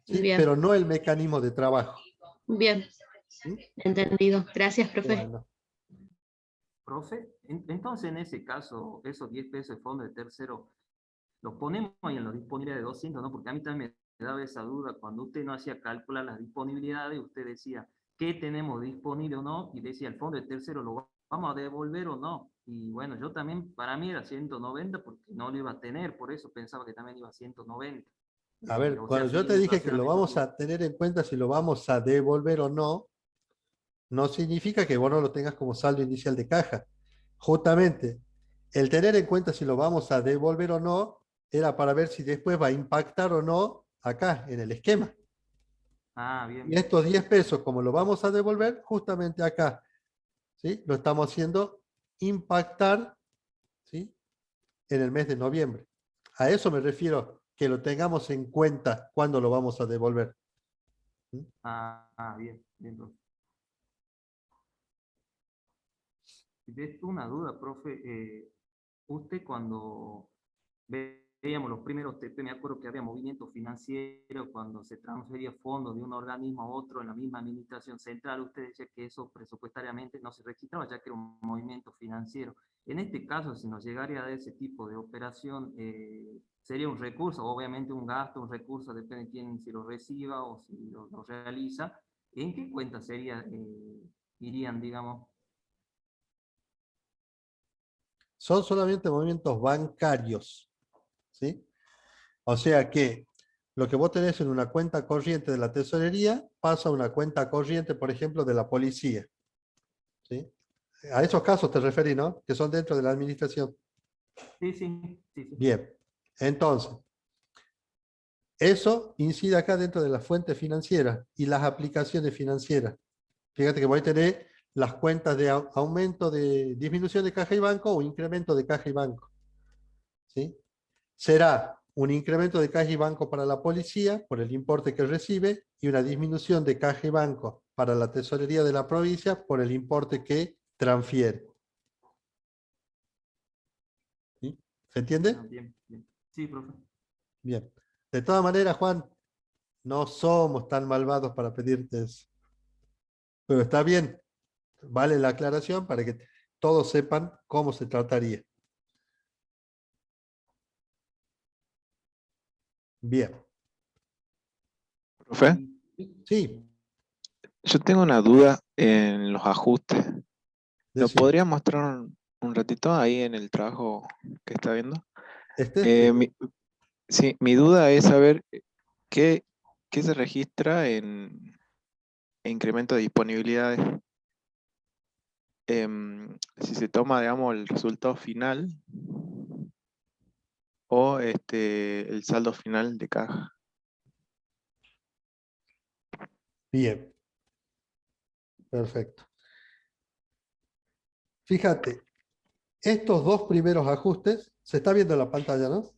¿Sí? Bien. Pero no el mecanismo de trabajo. Bien. ¿Sí? Entendido. Gracias, profe. Bueno. Profe, entonces en ese caso, esos 10 pesos de fondo de tercero, los ponemos ahí en la disponibilidad de 200, ¿no? Porque a mí también me daba esa duda, cuando usted no hacía calcular las disponibilidades, usted decía, ¿qué tenemos disponible o no? Y decía, el fondo de tercero, ¿lo vamos a devolver o no? Y bueno, yo también, para mí era 190 porque no lo iba a tener, por eso pensaba que también iba a 190. A ver, O sea, cuando yo te siguiendo dije que lo racionalmente, vamos a tener en cuenta si lo vamos a devolver o no, no significa que vos no lo tengas como saldo inicial de caja. Justamente, el tener en cuenta si lo vamos a devolver o no, era para ver si después va a impactar o no acá, en el esquema. bien. Y estos 10 pesos, como lo vamos a devolver, justamente acá, ¿sí? Lo estamos haciendo impactar, ¿sí? En el mes de noviembre. A eso me refiero, que lo tengamos en cuenta cuando lo vamos a devolver. Bien, bien, profe. De esto una duda, profe. Usted cuando veíamos los primeros TP, me acuerdo que había movimiento financiero cuando se transfería fondos de un organismo a otro en la misma administración central. Usted decía que eso presupuestariamente no se registraba, ya que era un movimiento financiero. En este caso, si nos llegaría a ese tipo de operación, sería un recurso, obviamente un gasto, un recurso, depende de quién si lo reciba o si lo realiza. ¿En qué cuenta sería, irían, digamos? Son solamente movimientos bancarios, ¿sí? O sea que lo que vos tenés en una cuenta corriente de la tesorería pasa a una cuenta corriente, por ejemplo, de la policía, ¿sí? A esos casos te referí, ¿no? Que son dentro de la administración. Sí, sí, sí, sí. Bien, entonces, eso incide acá dentro de las fuentes financieras y las aplicaciones financieras. Fíjate que voy a tener las cuentas de aumento, de disminución de caja y banco o incremento de caja y banco. ¿Sí? Será un incremento de caja y banco para la policía por el importe que recibe y una disminución de caja y banco para la tesorería de la provincia por el importe que transfiere. ¿Sí? ¿Se entiende? Ah, bien, bien. Sí, profe. Bien. De todas maneras, Juan, no somos tan malvados para pedirte eso. Pero está bien, vale la aclaración para que todos sepan cómo se trataría. Bien. Profe, Sí, yo tengo una duda en los ajustes. ¿Lo decime. podría mostrar un ratito ahí en el trabajo que está viendo? Sí. Sí, mi duda es saber qué, qué se registra en incremento de disponibilidades. Si se toma, digamos, el resultado final o el saldo final de caja. Bien, perfecto. Fíjate, estos dos primeros ajustes, se está viendo en la pantalla, ¿no?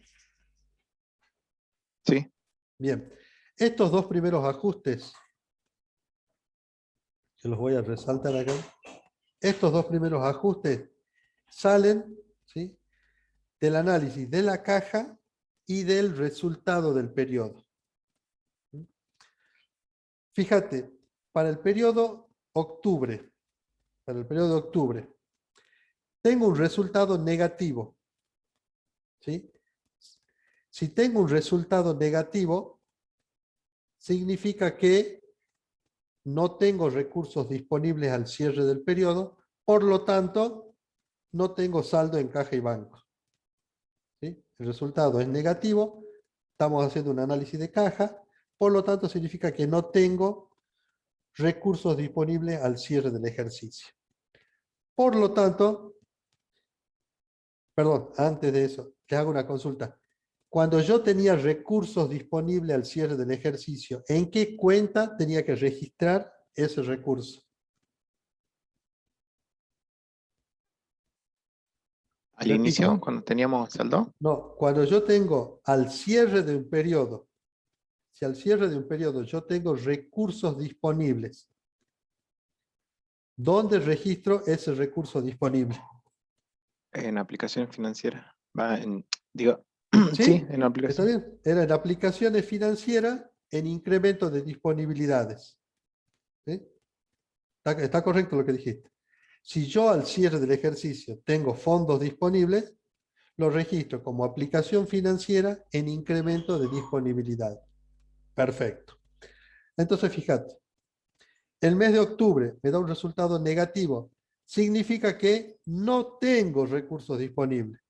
Sí, Bien, estos dos primeros ajustes, que los voy a resaltar acá, estos dos primeros ajustes salen, ¿sí?, del análisis de la caja y del resultado del periodo. Fíjate, para el periodo octubre, tengo un resultado negativo. ¿Sí? Si tengo un resultado negativo, significa que no tengo recursos disponibles al cierre del periodo, por lo tanto, no tengo saldo en caja y banco. ¿Sí? El resultado es negativo, estamos haciendo un análisis de caja, por lo tanto significa que no tengo recursos disponibles al cierre del ejercicio. Por lo tanto, perdón, antes de eso, te hago una consulta. Cuando yo tenía recursos disponibles al cierre del ejercicio, ¿en qué cuenta tenía que registrar ese recurso? al inicio, Repito, cuando teníamos saldo. no, cuando yo tengo al cierre de un periodo, si al cierre de un periodo yo tengo recursos disponibles, ¿dónde registro ese recurso disponible? En aplicaciones financieras. Digo, sí, ¿Sí? en ¿Está aplicación. bien? Era en aplicaciones financieras en incremento de disponibilidades. ¿Sí? Está correcto lo que dijiste. Si yo al cierre del ejercicio tengo fondos disponibles, lo registro como aplicación financiera en incremento de disponibilidad. Perfecto. Entonces, fíjate, el mes de octubre me da un resultado negativo. Significa que no tengo recursos disponibles.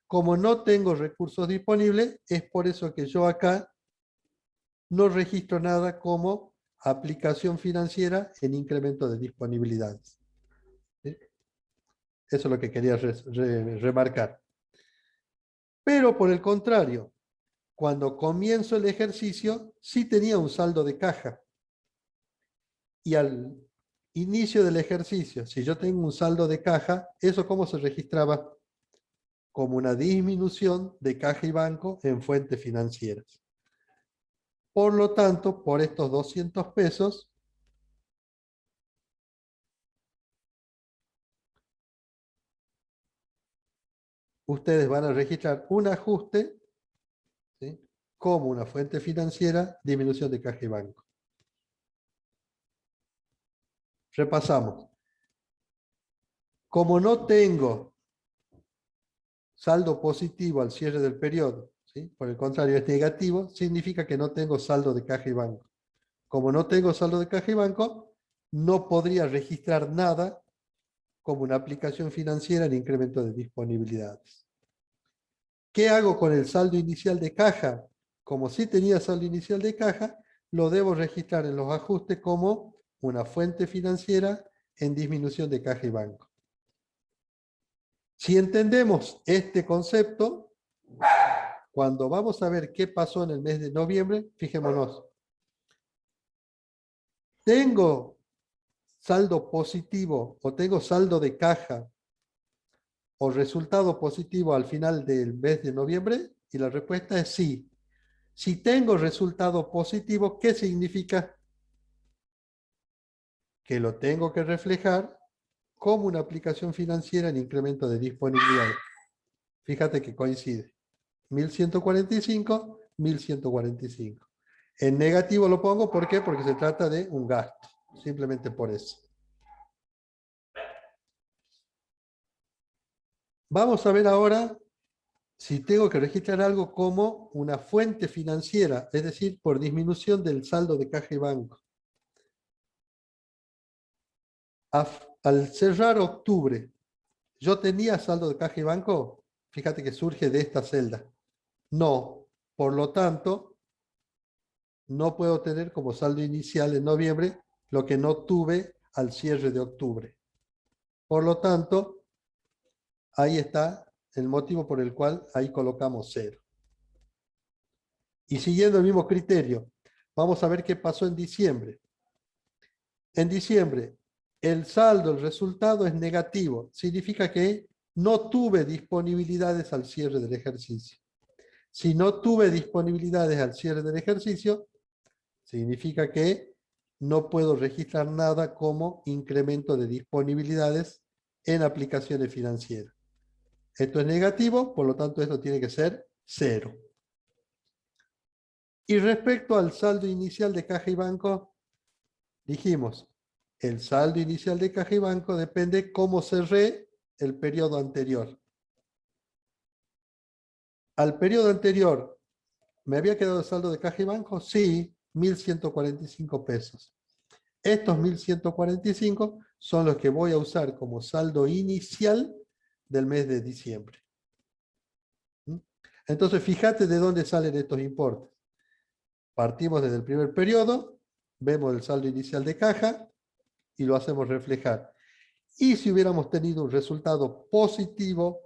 Como no tengo recursos disponibles, es por eso que yo acá no registro nada como aplicación financiera en incremento de disponibilidades. ¿Sí? Eso es lo que quería remarcar. Pero por el contrario, cuando comienzo el ejercicio, sí tenía un saldo de caja. Y al inicio del ejercicio, si yo tengo un saldo de caja, ¿eso cómo se registraba? Como una disminución de caja y banco en fuentes financieras. Por lo tanto, por estos 200 pesos, ustedes van a registrar un ajuste, ¿sí?, como una fuente financiera, disminución de caja y banco. Repasamos. Como no tengo saldo positivo al cierre del periodo, ¿sí?, por el contrario es negativo, significa que no tengo saldo de caja y banco. Como no tengo saldo de caja y banco, no podría registrar nada como una aplicación financiera en incremento de disponibilidades. ¿Qué hago con el saldo inicial de caja? Como sí tenía saldo inicial de caja, lo debo registrar en los ajustes como una fuente financiera en disminución de caja y banco. Si entendemos este concepto, cuando vamos a ver qué pasó en el mes de noviembre, fijémonos. ¿Tengo saldo positivo o tengo saldo de caja o resultado positivo al final del mes de noviembre? Y la respuesta es sí. Si tengo resultado positivo, ¿qué significa? Que lo tengo que reflejar como una aplicación financiera en incremento de disponibilidad. Fíjate que coincide. 1145, 1145. En negativo lo pongo, ¿por qué? Porque se trata de un gasto. Simplemente por eso. Vamos a ver ahora si tengo que registrar algo como una fuente financiera, es decir, por disminución del saldo de caja y banco. Al cerrar octubre, ¿yo tenía saldo de caja y banco? Fíjate que surge de esta celda. No. Por lo tanto, no puedo tener como saldo inicial en noviembre lo que no tuve al cierre de octubre. Por lo tanto, ahí está el motivo por el cual ahí colocamos 0. Y siguiendo el mismo criterio, vamos a ver qué pasó en diciembre. En diciembre, el saldo, el resultado es negativo. Significa que no tuve disponibilidades al cierre del ejercicio. Si no tuve disponibilidades al cierre del ejercicio, significa que no puedo registrar nada como incremento de disponibilidades en aplicaciones financieras. Esto es negativo, por lo tanto esto tiene que ser 0. Y respecto al saldo inicial de caja y banco, dijimos, el saldo inicial de caja y banco depende cómo cerré el periodo anterior. Al periodo anterior, ¿me había quedado el saldo de caja y banco? Sí, 1.145 pesos. Estos 1.145 son los que voy a usar como saldo inicial del mes de diciembre. Entonces, fíjate de dónde salen estos importes. Partimos desde el primer periodo, vemos el saldo inicial de caja y lo hacemos reflejar. Y si hubiéramos tenido un resultado positivo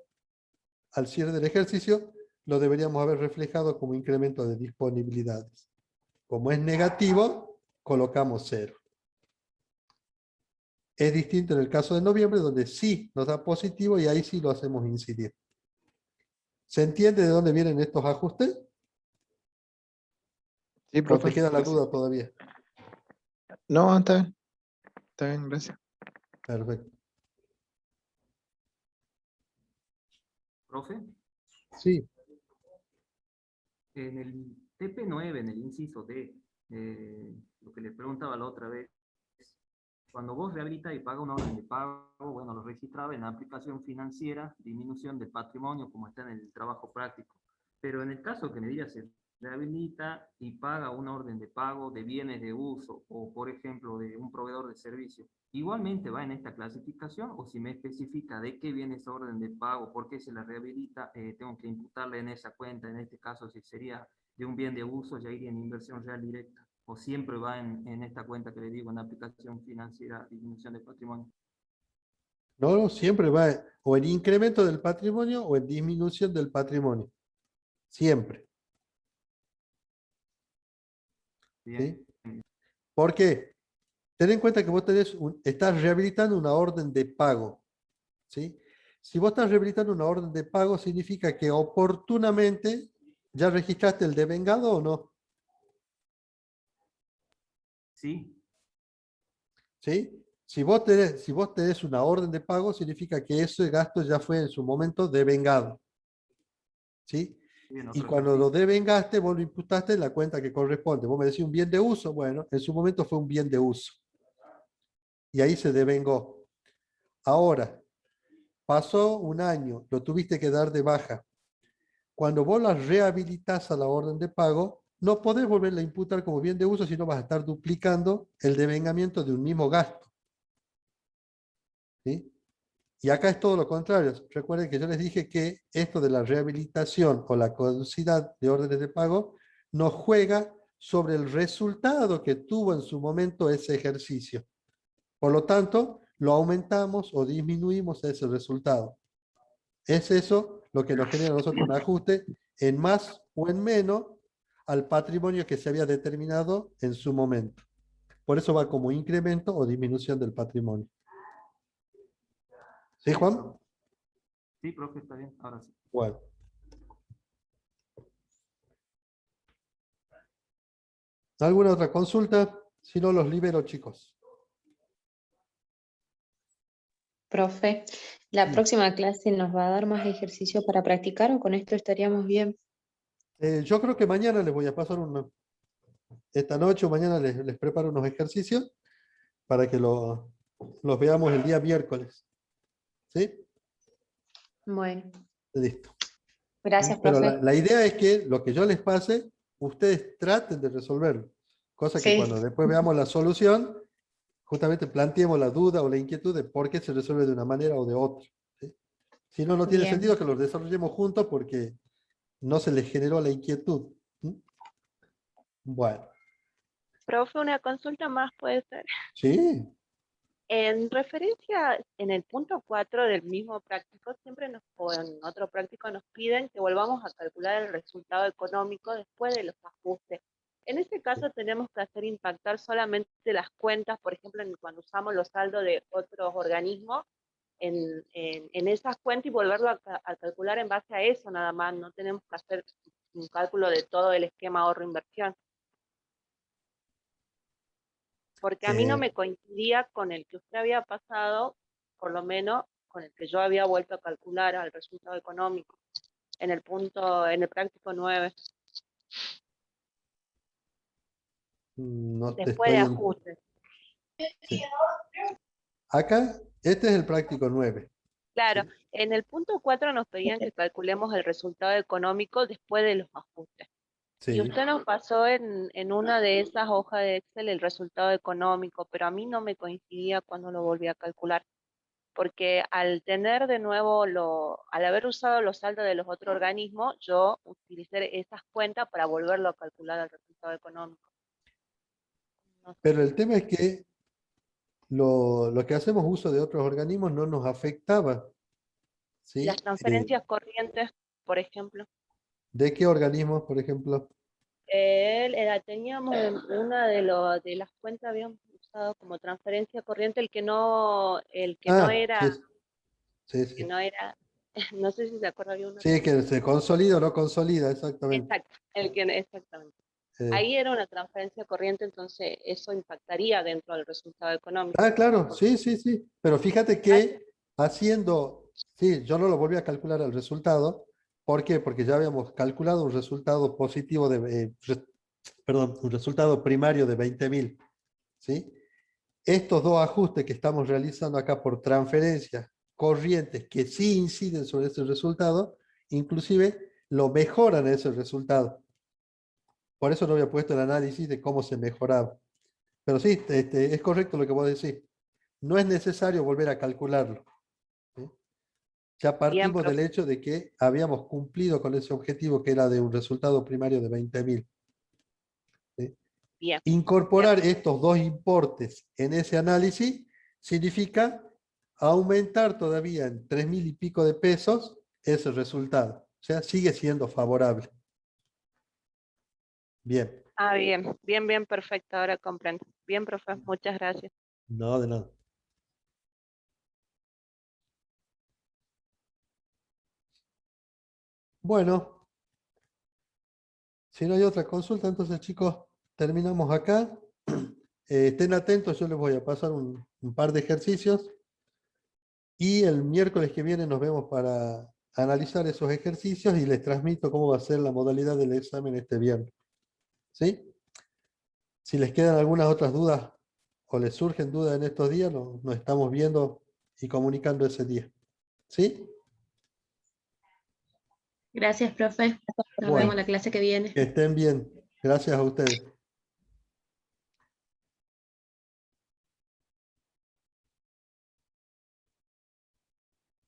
al cierre del ejercicio, lo deberíamos haber reflejado como incremento de disponibilidades. Como es negativo, colocamos 0. Es distinto en el caso de noviembre, donde sí nos da positivo y ahí sí lo hacemos incidir. ¿Se entiende de dónde vienen estos ajustes? Sí, ¿O te profe. queda la duda todavía? No, está bien. Está bien, gracias. Perfecto. ¿Profe? Sí. En el TP9, en el inciso D, lo que le preguntaba la otra vez, cuando vos rehabilitas y pagas una orden de pago, bueno, lo registraba en la aplicación financiera, disminución del patrimonio, como está en el trabajo práctico. Pero en el caso que me digas, se rehabilita y paga una orden de pago de bienes de uso, o por ejemplo, de un proveedor de servicio, ¿igualmente va en esta clasificación? O si me especifica de qué viene esa orden de pago, por qué se la rehabilita, tengo que imputarle en esa cuenta, en este caso si sería de un bien de uso, ya iría en inversión real directa. ¿O siempre va en esta cuenta que le digo, en aplicación financiera, disminución de patrimonio? No, siempre va o en incremento del patrimonio o en disminución del patrimonio. Siempre. Bien. ¿Sí? ¿Por qué? Ten en cuenta que vos estás rehabilitando una orden de pago. ¿Sí? Si vos estás rehabilitando una orden de pago, significa que oportunamente ya registraste el devengado o no. Sí. ¿Sí? Si vos tenés una orden de pago, significa que ese gasto ya fue en su momento devengado. ¿Sí? Bien, Y otro cuando lo ejercicio. devengaste, vos lo imputaste en la cuenta que corresponde. Vos me decís un bien de uso, bueno, en su momento fue un bien de uso. Y ahí se devengó. Ahora, pasó un año, lo tuviste que dar de baja. Cuando vos la rehabilitas a la orden de pago, no podés volverla a imputar como bien de uso, sino vas a estar duplicando el devengamiento de un mismo gasto. ¿Sí? Y acá es todo lo contrario. Recuerden que yo les dije que esto de la rehabilitación o la caducidad de órdenes de pago nos juega sobre el resultado que tuvo en su momento ese ejercicio. Por lo tanto, lo aumentamos o disminuimos ese resultado. Es eso lo que nos genera a nosotros un ajuste en más o en menos al patrimonio que se había determinado en su momento. Por eso va como incremento o disminución del patrimonio. ¿Sí, Juan? Sí, profe, está bien. Ahora sí. Bueno. ¿Alguna otra consulta? Si no, los libero, chicos. Profe, ¿la Sí. próxima clase nos va a dar más ejercicio para practicar o con esto estaríamos bien? Yo creo que mañana les voy a pasar esta noche o mañana les preparo unos ejercicios para que los veamos el día miércoles. ¿Sí? Bueno, Listo. gracias, Pero profe. la idea es que lo que yo les pase, ustedes traten de resolverlo. Cosa que Sí. cuando después veamos la solución, justamente planteemos la duda o la inquietud de por qué se resuelve de una manera o de otra. ¿Sí? Si no, no tiene Bien. sentido que los desarrollemos juntos porque no se les generó la inquietud. ¿Mm? Bueno, Profe, una consulta más puede ser. sí, En referencia, en el punto 4 del mismo práctico, siempre o en otro práctico nos piden que volvamos a calcular el resultado económico después de los ajustes. En este caso tenemos que hacer impactar solamente las cuentas, por ejemplo, cuando usamos los saldos de otros organismos, en esas cuentas y volverlo a calcular en base a eso nada más. No tenemos que hacer un cálculo de todo el esquema ahorro-inversión. Porque a mí no eh, me coincidía con el que usted había pasado, por lo menos con el que yo había vuelto a calcular al resultado económico, en el práctico 9, no te después de estoy... ajustes. Sí. Acá, este es el práctico 9. Claro, ¿Sí? en el punto 4 nos pedían que calculemos el resultado económico después de los ajustes. Y Sí. usted nos pasó en una de esas hojas de Excel el resultado económico, pero a mí no me coincidía cuando lo volví a calcular. Porque al tener de nuevo, al haber usado los saldos de los otros organismos, yo utilicé esas cuentas para volverlo a calcular al resultado económico. No sé. Pero el tema es que lo que hacemos uso de otros organismos no nos afectaba. Y las ¿Sí? transferencias corrientes, por ejemplo, ¿De qué organismos, por ejemplo? teníamos en una de las cuentas, habíamos usado como transferencia corriente el que no Ah, sí, era, sí, que sí. no era, no sé si se acuerda, había una Sí, que transferencia. se consolida o no consolida, exactamente. Exacto, exactamente. Eh, Ahí era una transferencia corriente, entonces eso impactaría dentro del resultado económico. claro, sí, sí, sí. Pero fíjate que haciendo, sí, yo no lo volví a calcular el resultado. ¿Por qué? Porque ya habíamos calculado un resultado positivo perdón, un resultado primario de 20.000. ¿Sí? Estos dos ajustes que estamos realizando acá por transferencias corrientes que sí inciden sobre ese resultado, inclusive lo mejoran ese resultado. Por eso no había puesto el análisis de cómo se mejoraba. Pero sí, es correcto lo que vos decís. No es necesario volver a calcularlo. ¿Sí? Ya Bien, partimos del profe. hecho de que habíamos cumplido con ese objetivo que era de un resultado primario de 20.000. ¿Sí? Bien, bien. Incorporar estos dos importes en ese análisis significa aumentar todavía en 3.000 y pico de pesos ese resultado. O sea, sigue siendo favorable. Bien, Ah, bien, bien, bien, perfecto, ahora comprendo. Bien, profe, muchas gracias. no de nada. Bueno, si no hay otra consulta, entonces chicos, terminamos acá. Estén atentos, yo les voy a pasar un par de ejercicios y el miércoles que viene nos vemos para analizar esos ejercicios y les transmito cómo va a ser la modalidad del examen este viernes. ¿Sí? Si les quedan algunas otras dudas o les surgen dudas en estos días, nos estamos viendo y comunicando ese día. ¿Sí? Gracias, profe. Nos vemos Bueno, la clase que viene. que estén bien. Gracias a ustedes.